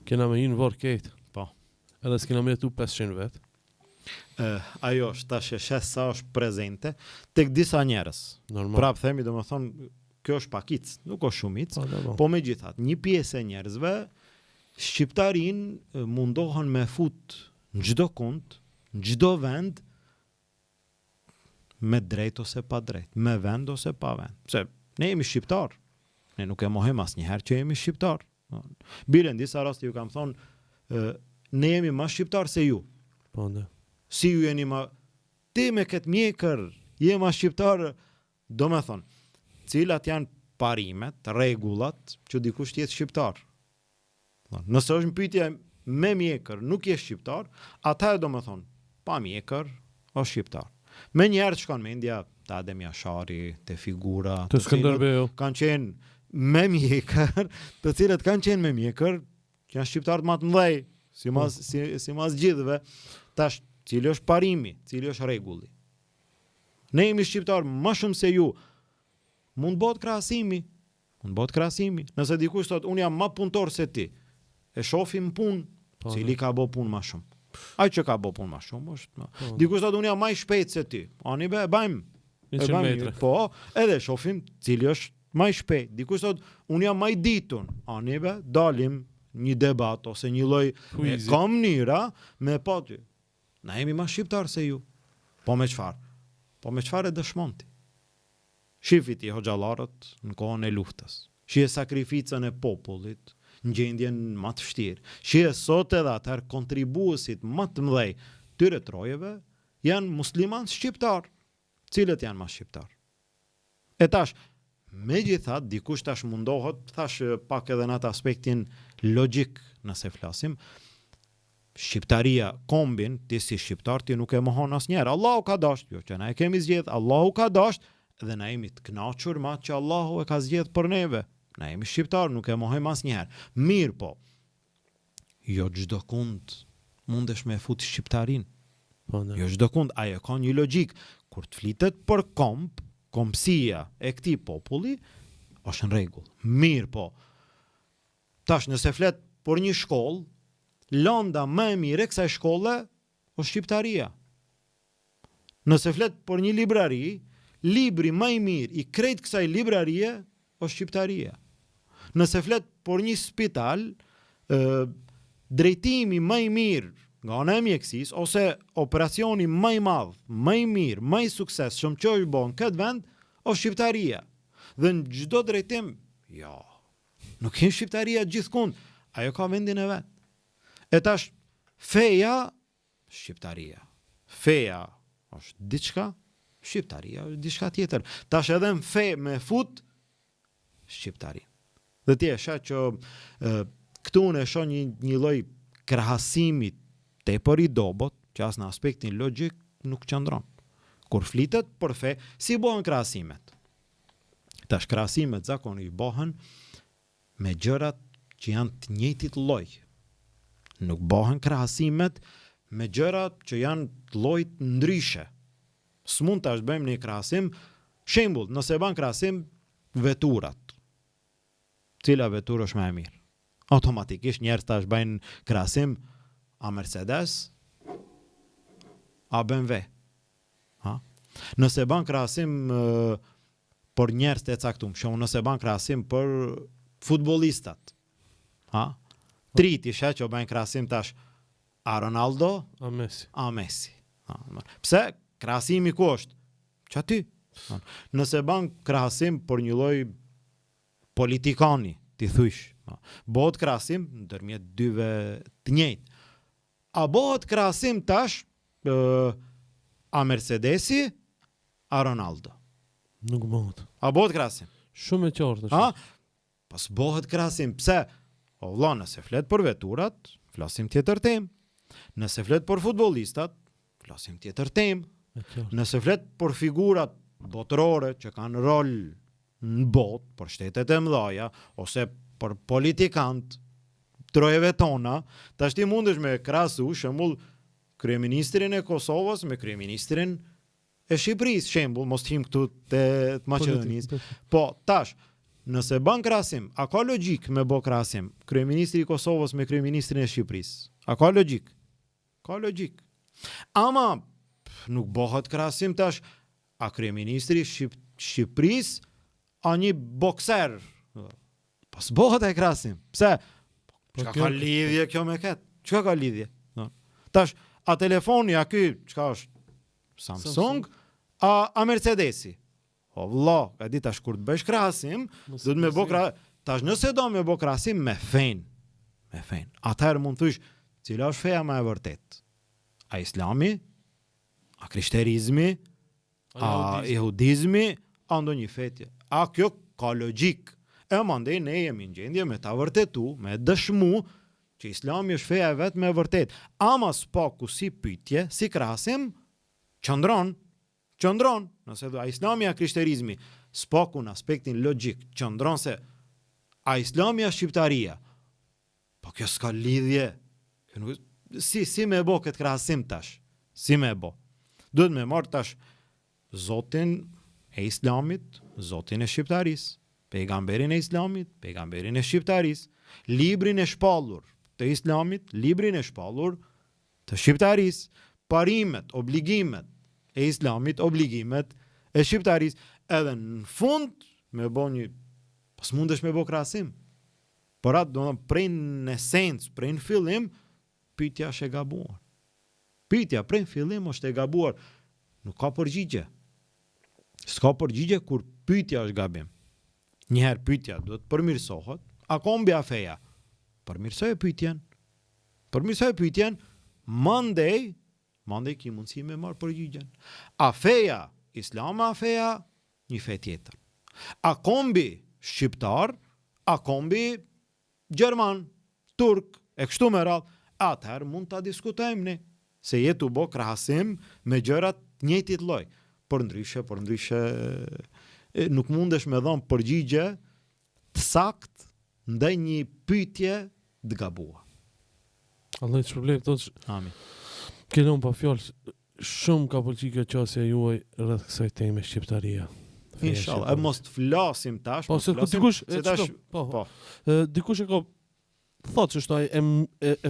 Kena me një varr këtë. Po. Edhe s'kena me jetu 500 vet. Ajo është tash e shes sa është prezente tek disa njerëz. Normal. Prap themi domethënë kjo është pakic, nuk është shumic, po megjithatë, një pjesë e njerëzve shqiptarin mundohen me fut në çdo kund, në çdo vend, me drejt ose pa drejt, me vend ose pa vend. Pse ne jemi shqiptar. Ne nuk e mohem asnjëherë që jemi shqiptar. Bile në disa raste ju kam thonë, ne jemi më shqiptar se ju. Po ne. Si ju jeni më ti me këtë mjekër, je më shqiptar, domethënë cilat janë parimet, rregullat që dikush jetë shqiptar. Nëse është pyetja me mjekër, nuk je shqiptar, atëherë domethënë, pa mjekër, është shqiptar. Me njerë shkon mendja të Adem Jashari, të figura, të Skënderbeu, kanë qenë me mjekër, të cilët kanë qenë me mjekër, që janë shqiptarët më të mëdhej, si mas gjithëve, tash cili është parimi, cili është rregulli. Ne jemi shqiptar më shumë se ju. Mund bëhet krahasimi. Nëse dikush thotë unë jam më punëtor se ti, e shohim punë, cili ka bë punë më shumë. Ai që ka bë punë më shumë është. Dikush thotë unë jam më i shpejt se ti. Ani bëjmë 100 metra. Po, edhe shohim cili është më i shpejt. Dikush thotë unë jam më i ditur. Ani dalim një debat ose një lloj ka mënyra me pa ty. Na jemi më shqiptar se ju. Po me çfarë? Po me çfarë dëshmon ti? Shifiti hoxhallarët në kohën e luftës. Shihë sakrificën e popullit në gjendjen më të vështirë. Shihë sot edhe atëherë kontribuesit më të mëdhej tyre trojeve janë muslimanë shqiptar, cilët janë më shqiptar. E tash, megjithatë dikush tash mundohet, thash pak edhe në atë aspektin logjik nëse flasim, shqiptaria kombin, ti si shqiptar ti nuk e mohon asnjëherë. Allahu ka dashur, jo që na e kemi zgjedh, Allahu ka dashur dhe na jemi të kënaqur me atë që Allahu e ka zgjedh për neve. Na jemi shqiptar, nuk e mohojmë asnjëherë. Mirë po. Jo çdo kund mundesh me fut shqiptarin. Po, ne. Jo çdo kund, ajo ka një logjik. Kur të flitet për kompsia e këtij populli, është në rregull. Mirë, po. Tash nëse flet për një shkollë, lënda më e mirë e kësaj shkolle është shqiptaria. Nëse flet për një librari, libri më i mirë i krejt kësaj librarie është shqiptaria. Nëse flet për një spital, drejtimi më i mirë nga ana e mjekësisë ose operacioni më i madh, më i mirë, më i suksesshëm që është bën këtë vend është shqiptaria. Dhe në çdo drejtim, jo. Nuk është shqiptaria gjithkund, ajo ka vendin e vet. E tash feja shqiptaria. Feja është diçka, shqiptaria është diçka tjetër. Tash edhe në fe me fut shqiptari. Dhe ti e sheh që këtu unë e shoh një lloj krahasimi tepër i dobët, që as në aspektin logjik nuk qëndron. Kur flitet për fe, si bëhen krahasimet? Tash krahasimet zakonisht bëhen me gjërat që janë të njëjtit lloj. Nuk bëhen krahasimet me gjërat që janë të llojit ndryshe. S'mund tash bëjmë një krahasim, shembull, nëse bën krahasim veturat. Cila veturë është më e mirë? Automatikisht njerëz tash bëjnë krahasim a Mercedes, a BMW. Ha? Nëse bën krahasim për njerëz të caktuar, nëse bën krahasim për futbollistat. Ha? Triti sheh që bën krahasim tash a Ronaldo, A Messi. a Messi. Ha? Pse krahasimi ku është? Që aty. Ha? Nëse bën krahasim për një lloj politikani, ti thysh, bëhet krahasim ndërmjet dyve të njëjtë. A bëhet krahasim tash a Mercedesi, a Ronaldo? Nuk bëhet. A bëhet krahasim? Shumë e qartë është. Ha? Pas bëhet krahasim. Pse? O vlla, nëse flet për veturat, flasim tjetër temë. Nëse flet për futbollistat, flasim tjetër temë. E qartë. Nëse flet për figurat botërore që kanë rol në botë, për shtetet e mëdha, ose për politikant, trojeve tona, tash ti mundesh me krahasu shembull kryeministrin e Kosovës me kryeministrin e Shqipërisë, shembull, mos him këtu te Maqedonisë. Po, tash, nëse bën krahasim, a ka logjik me bë krahasim kryeministri i Kosovës me kryeministrin e Shqipërisë? A ka logjik? Ka logjik. Ama nuk bëhet krahasim tash a kryeministri Shqipërisë a një bokser. Pas bëhet e krahasim. Pse? Çka ka lidhje kjo me këtë? Çka ka lidhje? No. Tash, a telefoni a ky, çka është? Samsung, a Mercedesi? O vlla, e di tash kur të bësh krahasim, do të më bë tash nëse do më bë krahasim me fen. Me fen. Atëherë mund të thysh, cila është feja më e vërtetë? A Islami? A Krishterizmi? A Jehudizmi? A ndonjë fetje? A kjo ka logjik? E mandej ne jemi në gjendje me ta vërtetu, me dëshmu që Islami është feja e vetë me vërtet. Ama s'paku si pyetje, si krahasim, qëndron, nëse do a Islami a Krishterizmi, s'paku në aspektin logjik, qëndron se a Islami a Shqiptaria. Po kjo s'ka lidhje. Si me bo këtë krahasim tash? Si me bo? Duhet me marrë tash Zotin e Islamit, Zotin e Shqiptarisë, pejgamberin e Islamit, pejgamberin e Shqiptarisë, librin e shpallur të Islamit, librin e shpallur të Shqiptarisë, parimet, obligimet e Islamit, obligimet e Shqiptarisë, edhe në fund me bë një, pas mundesh me bë krahasim. Por atë do të prej në esencë, prej në fillim, pyetja është e gabuar. Pyetja prej në fillim është e gabuar. Nuk ka përgjigje. S'ka përgjigje kur pyetja është gabim. Njëherë pyetja duhet përmirësohet, a kombja feja. Përmirësoj pyetjen, mandej ki mundësi me marrë përgjigjen. A feja Islama, a feja një fe tjetër. A kombi shqiptar, a kombi gjerman, turk, e kështu me radhë, atëherë mund ta diskutojmë ne, se jetu bo krahasim me gjërat njëjtit lloj. Por ndryshe nuk mundesh me dhënë përgjigje të sakt ndaj një pyetje të gabuar. Allah të shpërblet, Amin. Kelon pa fjalë. shumë ka pëlqy kjo qasja juaj rreth kësaj teme shqiptaria. Inshallah, e mos të flasim tash, Po mos se flasim, dikush se tash po. Dikush e ka thotë që shtaj e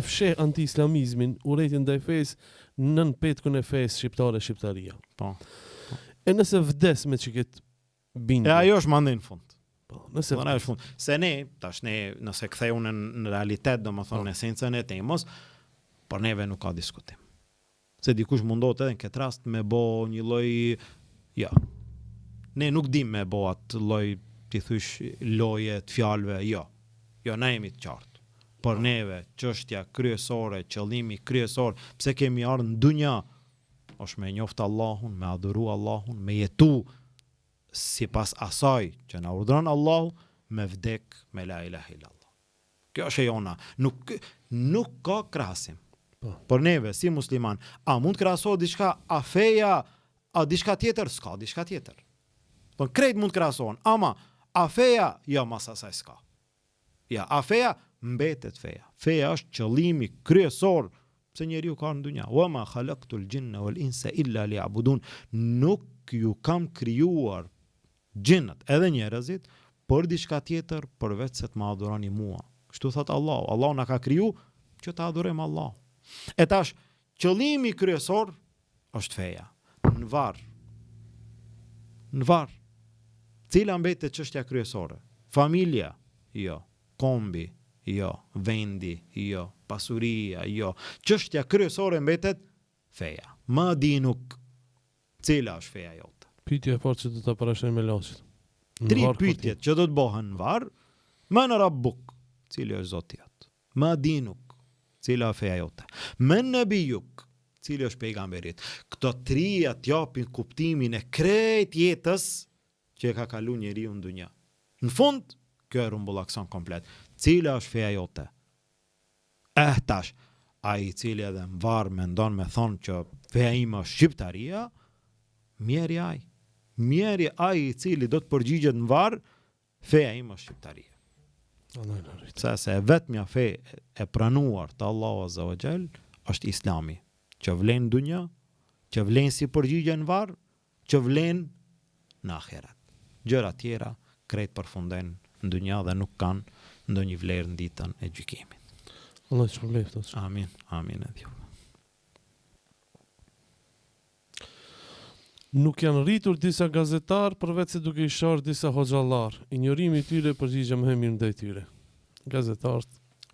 fsheh anti-islamizmin, urrejtjen ndaj fesë nën petkun e fesë shqiptaria. Po. E nëse vdes me çiket bindje. E ajo është mandej në fund. Po, nëse Po, është fund. Se ne, tash ne, nëse ktheu në realitet, domethënë në esencën e temës, por neve nuk ka diskutim. Se dikush mundohet edhe në këtë rast me bë një lloj Ne nuk dim me bë atë lloj, ti thysh loje të fjalëve, jo, na jemi të qartë. Por neve, çështja kryesore, qëllimi kryesor, pse kemi ardhur në dunja, është me njoftë Allahun, me adhuru Allahun, me jetu sipas asaj që na urdhëron Allahu, me vdek me la ilaha illallah. Kjo është e jona, nuk ka krahasim. Por neve si musliman, a mund të krahasohet diçka a feja, a diçka tjetër? S'ka diçka tjetër. Po krejt mund të krahasohen, ama a feja, jo mas asaj s'ka. Ja, a feja mbetet feja. Feja është qëllimi kryesor pse njeriu ka në dunja. Wa ma khalaqtul jinna wal insa illa liya'budun. Nuk ju kam krijuar gjinët edhe njerëzit për diçka tjetër përveç se të më adhuroni mua. Kështu thot Allahu. Allahu na ka kriju që të adhurojmë Allahu. E tash, qëllimi kryesor është feja. Në varr. Cila mbetet çështja kryesore? Familja? Jo. Kombi? Jo. Vendi? Jo. Pasuria? Jo. Çështja kryesore mbetet feja. Ma dinuk. Cila është feja jote? Pyetja e parë që do ta parashoj me laçit. 3 pyetjet që do të bëhen në varr. Man rabbuk, cili është Zoti jot? Ma dinuk, cila është feja jote? Men nabijuk, cili është pejgamberit? Këto 3 t'japin kuptimin e krejt jetës që e ka kalu njeriu në dunja. Në fund, kjo e rumbullakson komplet. Cila është feja jote? Tash, ai i cili edhe në varr mendon me thonë që feja ime është shqiptaria, mjeri ai. Mjeri ai i cili do të përgjigjet në varr, feja ime është shqiptaria. Se vetmja fe e pranuar të Allahu Azza wa Jall është Islami, që vlen në dunja, që vlen si përgjigje në varr, që vlen në ahiret. Gjëra tjera krejt përfundojnë në dunja dhe nuk kanë ndonjë vlerë në ditën e gjykimit. Allah të shpëlbeft. Amin, amin edhe ju. Nuk janë rritur disa gazetar përveç se duke i sharë disa hoxhallar. Injorimi i tyre përgjigje më mirë ndaj tyre. Gazetarët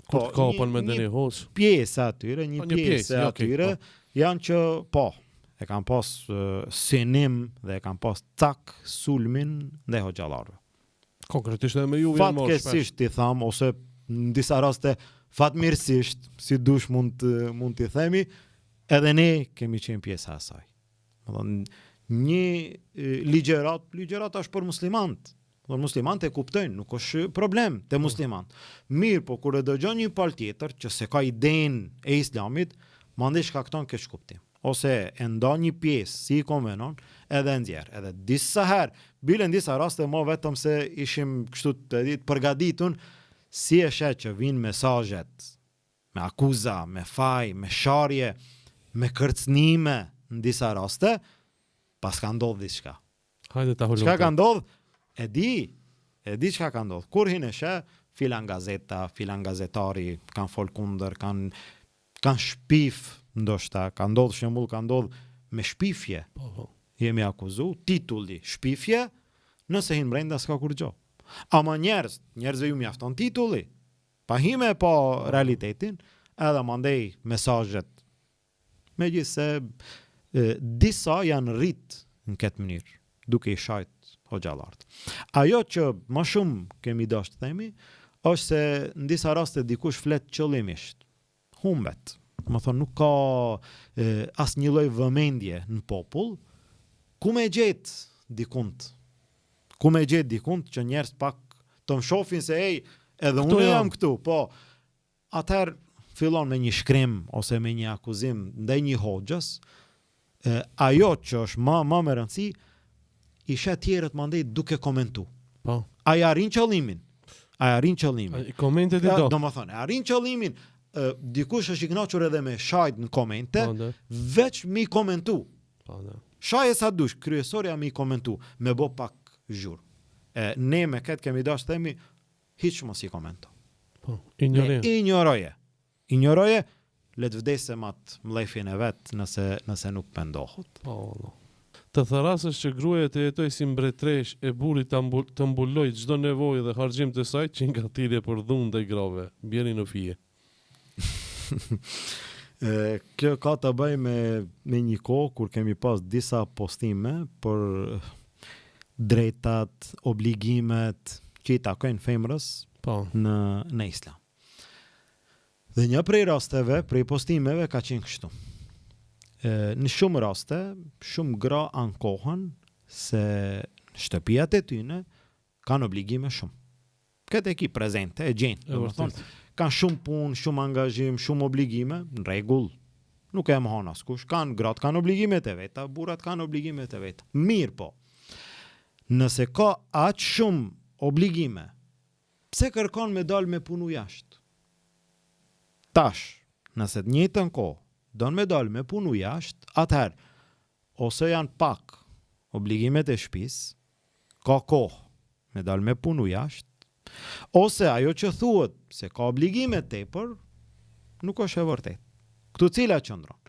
kur të kapën me dëni hoç. Pjesë atyre, një pjesë atyre janë që e kanë pas synim dhe e kanë pas cak sulmin ndaj hoxhallarëve. Konkretisht edhe me ju vjen më shpesh. Fatkeqësisht i tham, ose në disa raste fatmirësisht, si dush mund t'i themi, edhe ne kemi qenë pjesë e asaj. Një ligjerat është për muslimant. Muslimant e kuptojnë, nuk është problem te muslimant. Mirë, po kur e dëgjon një palë tjetër që se ka idenë e islamit, mandej shkakton keq kuptim. Ose e nda një pjesë, si i konvenon, edhe nxjerr. Edhe disa herë, bile në disa raste mo vetëm se ishim kështu të ditë përgatitun, si e shet që vinë mesazhet me akuza, me faj, me sharje, me kërcënime në disa raste, pas ka ndodhë diçka. Hajde ta holum. Çka ka ndodhë? E di çka ka ndodhë. Kur hinë sheh, filan gazeta, filan gazetari kanë fol kundër, kanë shpif, ndoshta ka ndodhë shembull, ka ndodhë me shpifje. Po. Jemi akuzu, titulli shpifje, nëse hinë brenda s'ka kur gjë. Ama njerëzve ju mjafton titulli. Pa hime pa realitetin, edhe mandej mesazhet. Megjithse disa janë rrit në këtë mënyrë, duke i shajt hoxhallarët. Ajo që më shumë kemi dashur të themi, është se në disa raste dikush flet qëllimisht, humbet. Më thonë nuk ka asnjë lloj vëmendje në popull, ku me gjet dikund. Ku me gjet dikund që njerëz pak të më shohin se edhe unë jam këtu, po atëherë fillon me një shkrim ose me një akuzim ndaj një hoxhës, ajo që është më me rëndësi, i shet tjerët mandej duke komentu. Po. Ai arrin qëllimin. Komentet i do. Domethënë, arrin qëllimin, dikush është i kënaqur edhe me shajt në komente, veç mi komentu. Shaje sa dush, kryesorja mi komentu, me bo pak zhur. Ne me këtë kemi dash themi, hiç mos i komento. Injoroje, le të vdesë mat mlefin e vet nëse nuk pendohet. Të tharasësh që gruaja të jetoj si mbretresh e burrit të mbuloj çdo nevojë dhe harxhim të saj që nga thirrje për dhunë ndaj grave. Bjeni në fije. Kjo ka të bëj me një kohë kur kemi pas disa postime për drejtat, obligimet që i takojnë femrës në islam. Dhe një prej rasteve, prej postimeve ka qenë kështu. Në shumë raste, shumë gra ankohen se shtëpijat e tyne kanë obligime shumë. Këtë e ki prezente, e gjenë. Kanë shumë punë, shumë angazhim, shumë obligime, në rregull. Nuk e mohon askush. Gratë kanë obligimet e veta, burrat kanë obligimet e veta. Mirë po. Nëse ka aq shumë obligime, pse kërkon me dal me punu jashtë? Tash, nëse të njëjtën kohë don me dal me punu jashtë, atëherë, ose janë pak obligimet e shtëpisë, ka kohë me dal me punu jashtë, ose ajo që thuhet se ka obligime tepër, nuk është e vërtetë. Këtu cila qëndron?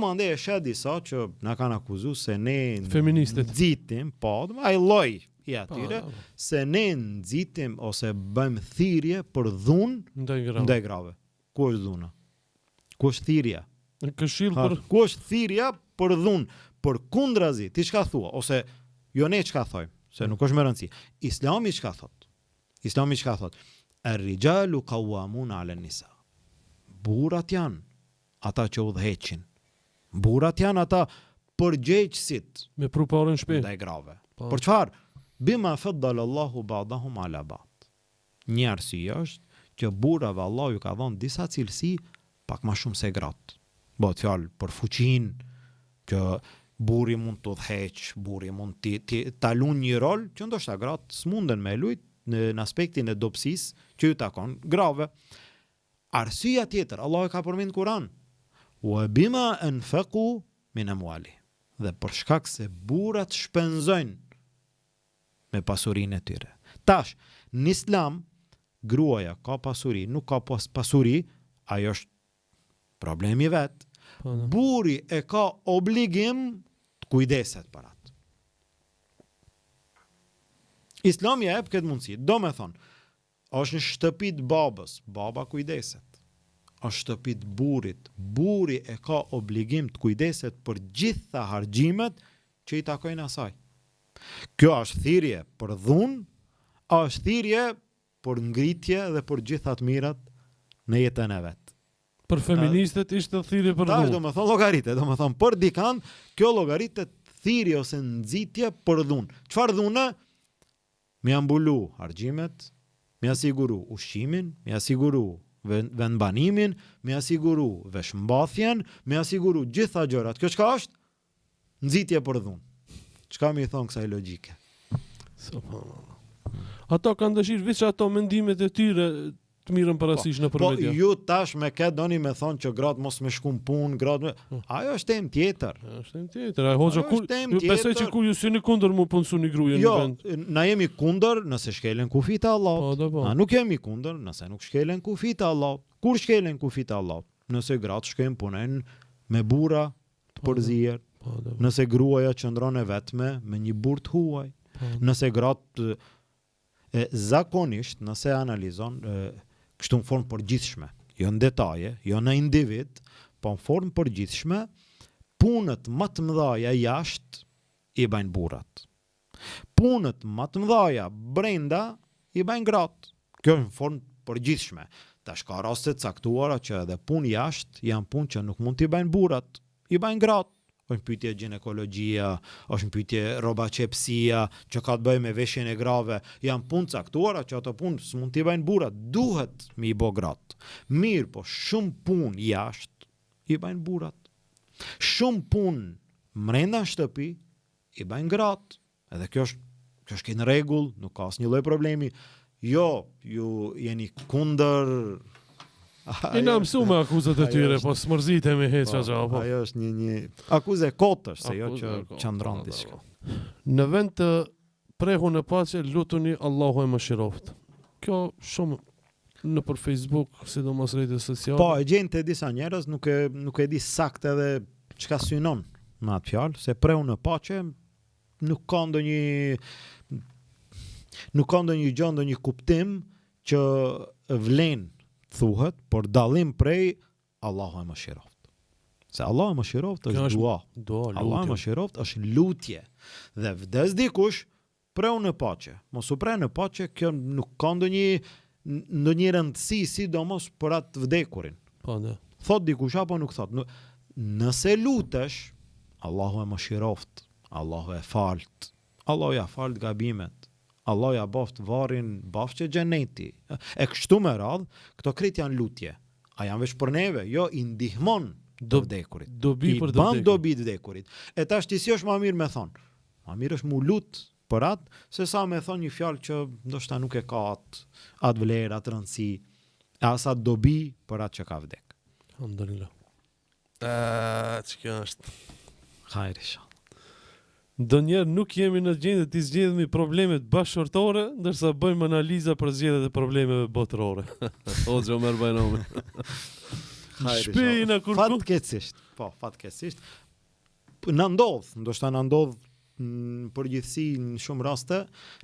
Mandej e shet disa që na kanë akuzu se ne nxitim, ai lloj i atyre, se ne nxitim ose bëjmë thirrje për dhunë ndaj grave. Ku është dhuna? Ku është thirrja? Ku është thirrja për dhunë, për kundrazi, ti çka thua, ose jo ne çka thojmë, se nuk është më rëndësi. Islami çka thot? Islami çka thot? Ar-rijalu qawwamun 'ala an-nisa. Burrat janë ata që udhëheqin. Burrat janë ata përgjegjësit me përparën shpe ndaj grave. Për çfarë? Bima faddala Allahu ba'dahum 'ala ba'd. Një arsye është që burrave Allahu ka dhënë disa cilësi pak më shumë se gratë. Bëhet fjalë për fuqinë, që burri mund të udhëheq, burri mund ta luajë një rol që ndoshta gratë s'munden me lujt në aspektin e dobësisë që ju takon grave. Arsyeja tjetër, Allahu ka përmend në Kur'an, wa bima anfaqu min amwalihim. Dhe për shkak se burrat shpenzojnë me pasurinë e tyre. Tash, në Islam gruaja ka pasuri, nuk ka pasuri, ajo është problemi vet. Burri e ka obligim të kujdeset për atë. Islami jep këtë mundësi. Do me thonë, është në shtëpi të babës, baba kujdeset. Është shtëpi të burrit, burri e ka obligim të kujdeset për gjitha harxhimet që i takojnë asaj. Kjo është thirrje për dhunë, është thirrje për ngritje dhe për gjitha të mirat në jetën e vet. Për feministët ishte thirrje për dhunë. Do me thonë llogaritë, do me thonë për dikant, kjo llogaritë thirrje ose nxitje për dhunë. Çfarë dhunë? Mi ambulu harxhimet, mi asiguru ushqimin, mi asiguru vendbanimin, mi asiguru veshmbathjen, mi asiguru gjitha gjërat. Kjo çka është? Nxitje për dhunë. Çka më i thon kësaj logjike? Ato kanë dëshirë veç ato mendimet e tyre të mirën parasysh në përmendje. Po ju tash me këtë doni me thonë që gratë mos me shkum punë, gratë. Ajo është temë tjetër. Është temë tjetër. Ai hoxha kur ju besoj që kur ju jeni kundër mu punsuni gruaja në vend. Jo, na jemi kundër nëse shkelen kufit e Allahut. Na nuk jemi kundër nëse nuk shkelen kufit e Allahut. Kur shkelen kufit e Allahut? Nëse gratë shkojnë punën me burra të përzier. Nëse gruaja qëndron e vetme me një burr të huaj. Nëse gratë zakonisht nëse analizon kështu në formë përgjithshme, jo në detaje, jo në individ, po në formë përgjithshme, punët më të mëdha jashtë i bajnë burrat. Punët më të mëdha brenda i bajnë gratë. Kjo është në formë përgjithshme. Tash ka raste të caktuara që edhe punë jashtë janë punë që nuk mund t'i bajnë burrat, i bajnë gratë. Është në pyetje ginekologjia, është në pyetje rrobaçepsia, që ka të bëjë me veshjen e grave, janë punë caktuara që ato punë s'mund t'i bajnë burrat, duhet me i bë gratë. Mirë, po shumë punë jashtë i bajnë burrat. Shumë punë brenda shtëpi i bajnë gratë. Edhe kjo është në rregull, nuk ka asnjë lloj problemi. Jo, ju jeni kundër I na mësu me akuzat e tyre, po smërzitemi heqa po. Ajo është një akuzë e kotësh, se jo që qëndron diçka. Në vend të prehun e paqe, lutuni Allahu e mëshiroft. Kjo shumë në për Facebook, sidomos rrjetet sociale. Po, e gjen te disa njerëz nuk e di saktë edhe çka synon me atë fjalë, se prehun e paqe nuk ka ndonjë gjë, ndonjë kuptim që vlen thuhet, por dallim prej Allahu e mëshiroft. Se Allahu e mëshiroft është dua. Allahu e mëshiroft është lutje. Dhe vdes dikush, preu në paqe. Mos u pre në paqe, kjo nuk ka ndonjë rëndësi, sidomos për atë vdekurin. Po, ne. Thot dikush apo nuk thot. Nëse lutesh, Allahu e mëshiroft, Allahu e falt, Allahu ja falt gabimet, Allahu ja boft varrin bafçe xheneti. E kështu me radh, këto krit janë lutje. A janë veç për neve? Jo, i ndihmon të vdekurit. Dobi për të vdekurit. I ban dobi të vdekurit. E tash ti si është më mirë me thon. Më mirë është mu lut për atë, se sa me thon një fjalë që ndoshta nuk e ka atë vlerë, atë rëndësi, as atë dobi për atë që ka vdek. Alhamdulillah. Çka është? Hajri inshallah. Ndonjëherë nuk jemi në gjendje të zgjedhemi problemet bashkëtorë, ndërsa bëjmë analiza për zgjedhjet e problemeve botërore. O Xhomer Bajrami. Shpejna kur fatkeqësisht. Na ndodh, ndoshta na ndodh në përgjithësi në shumë raste,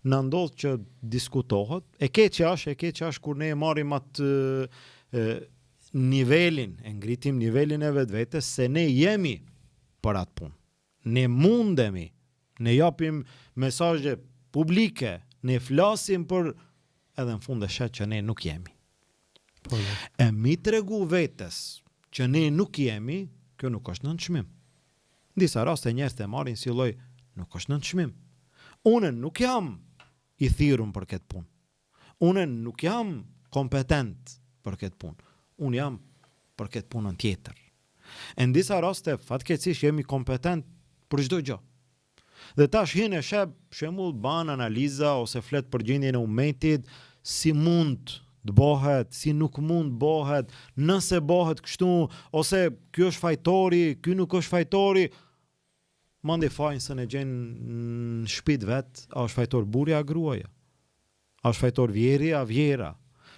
na ndodh që diskutohet. E keqja është kur ne e marrim atë nivelin, e ngritim nivelin e vetvetes se ne jemi për atë punë. Ne mundemi, ne japim mesazhe publike, ne flasim për edhe në fund e shet që ne nuk jemi. E mi tregu vetes që ne nuk jemi, kjo nuk është nënçmim. Në disa raste njerëz të marrin si lloj, nuk është nënçmim. Unë nuk jam i thirrur për këtë punë. Unë nuk jam kompetent për këtë punë. Unë jam për këtë punën tjetër. E në disa raste fatkeqësisht jemi kompetent për çdo gjë. Dhe tash hinë e shembull ban analiza ose flet për gjendjen e ummetit, si mund të bëhet, si nuk mund bëhet, nëse bëhet kështu, ose ky është fajtori, ky nuk është fajtori. Mande fajnë se në gjenë në shpit vet, a është fajtor burri a gruaja? A është fajtor vjeri a vjera?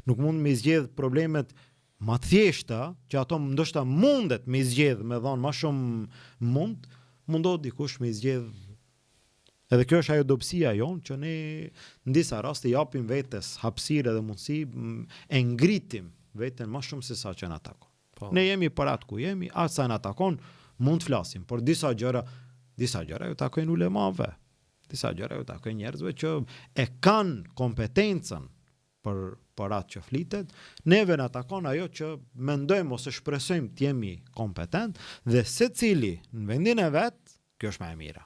Nuk mund me zgjedh problemet ma thjeshta, që ato ndoshta mundet me zgjedh, me dhonë ma shumë mundohet dikush me zgjedh. Edhe kjo është ajo dobësia jonë, që ne në disa raste japim vetes hapësirë dhe mundësi, e ngritim veten ma shumë se sa që na takon. Ne jemi për atë ku jemi, atë sa na takon, mund të flasim, por disa gjëra ju takojnë ulemave, disa gjëra ju takojnë njerëzve që e kanë kompetencën për atë që flitet, neve na takon ajo që mendojmë ose shpresojmë të jemi kompetent, dhe secili në vendin e vet, kjo është më e mira.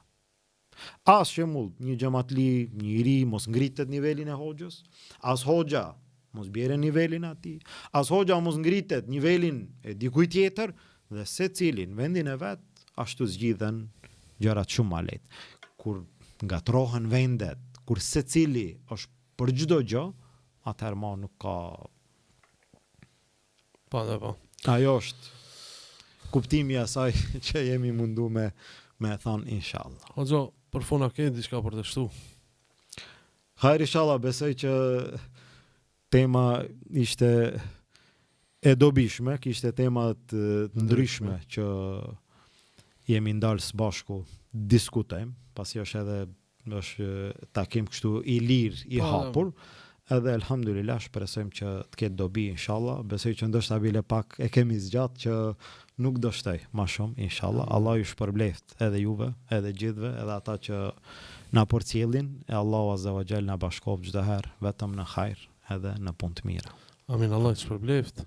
As shembull një xhamatli, një i ri mos ngritet nivelin e hoxhës, as hoxha mos bjerë nivelin atij, as hoxha mos ngritet nivelin e dikujt tjetër, dhe secili në vendin e vet ashtu zgjidhen gjërat shumë ma lehtë. Kur ngatrohen vendet, kur secili është për çdo gjë, atëherë ma nuk ka. Po. Ajo është kuptimi i asaj që jemi mundu me thonë inshallah. Hoxha, për fona ke diçka për të shtu? Hajr inshallah, besoj që tema ishte e dobishme, kishte tema të ndryshme që jemi ndalë së bashku diskutojmë, pasi është takim kështu i lirë, i hapur, edhe elhamdulillah shpresojmë që të ketë dobi inshallah. Besoj që ndoshta bile pak e kemi zgjat që nuk do shtoj ma shumë inshallah. Allah ju shpërbleft edhe juve, edhe gjithve, edhe ata që na përcjellin, e Allahu azza wa jall na bashkof çdo herë vetëm në hajër edhe në punë të mira. Amin, Allah ju shpërbleft.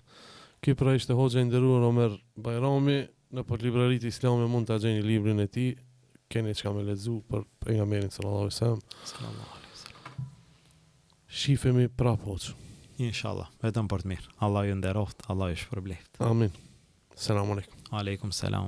Ky pra ishte hoxha i nderuar Omer Bajrami. Në për libraritë islame mund të gjeni librin e tij, keni çka me lexu për pejgamberin sallallahu alaihi wasallam. Shifemi prapë hoxh. Inshallah, vetëm për të mirë. Allah ju nderoft, Allah ju shpërbleft. Amin. Selamun alaikum. Aleikum selam.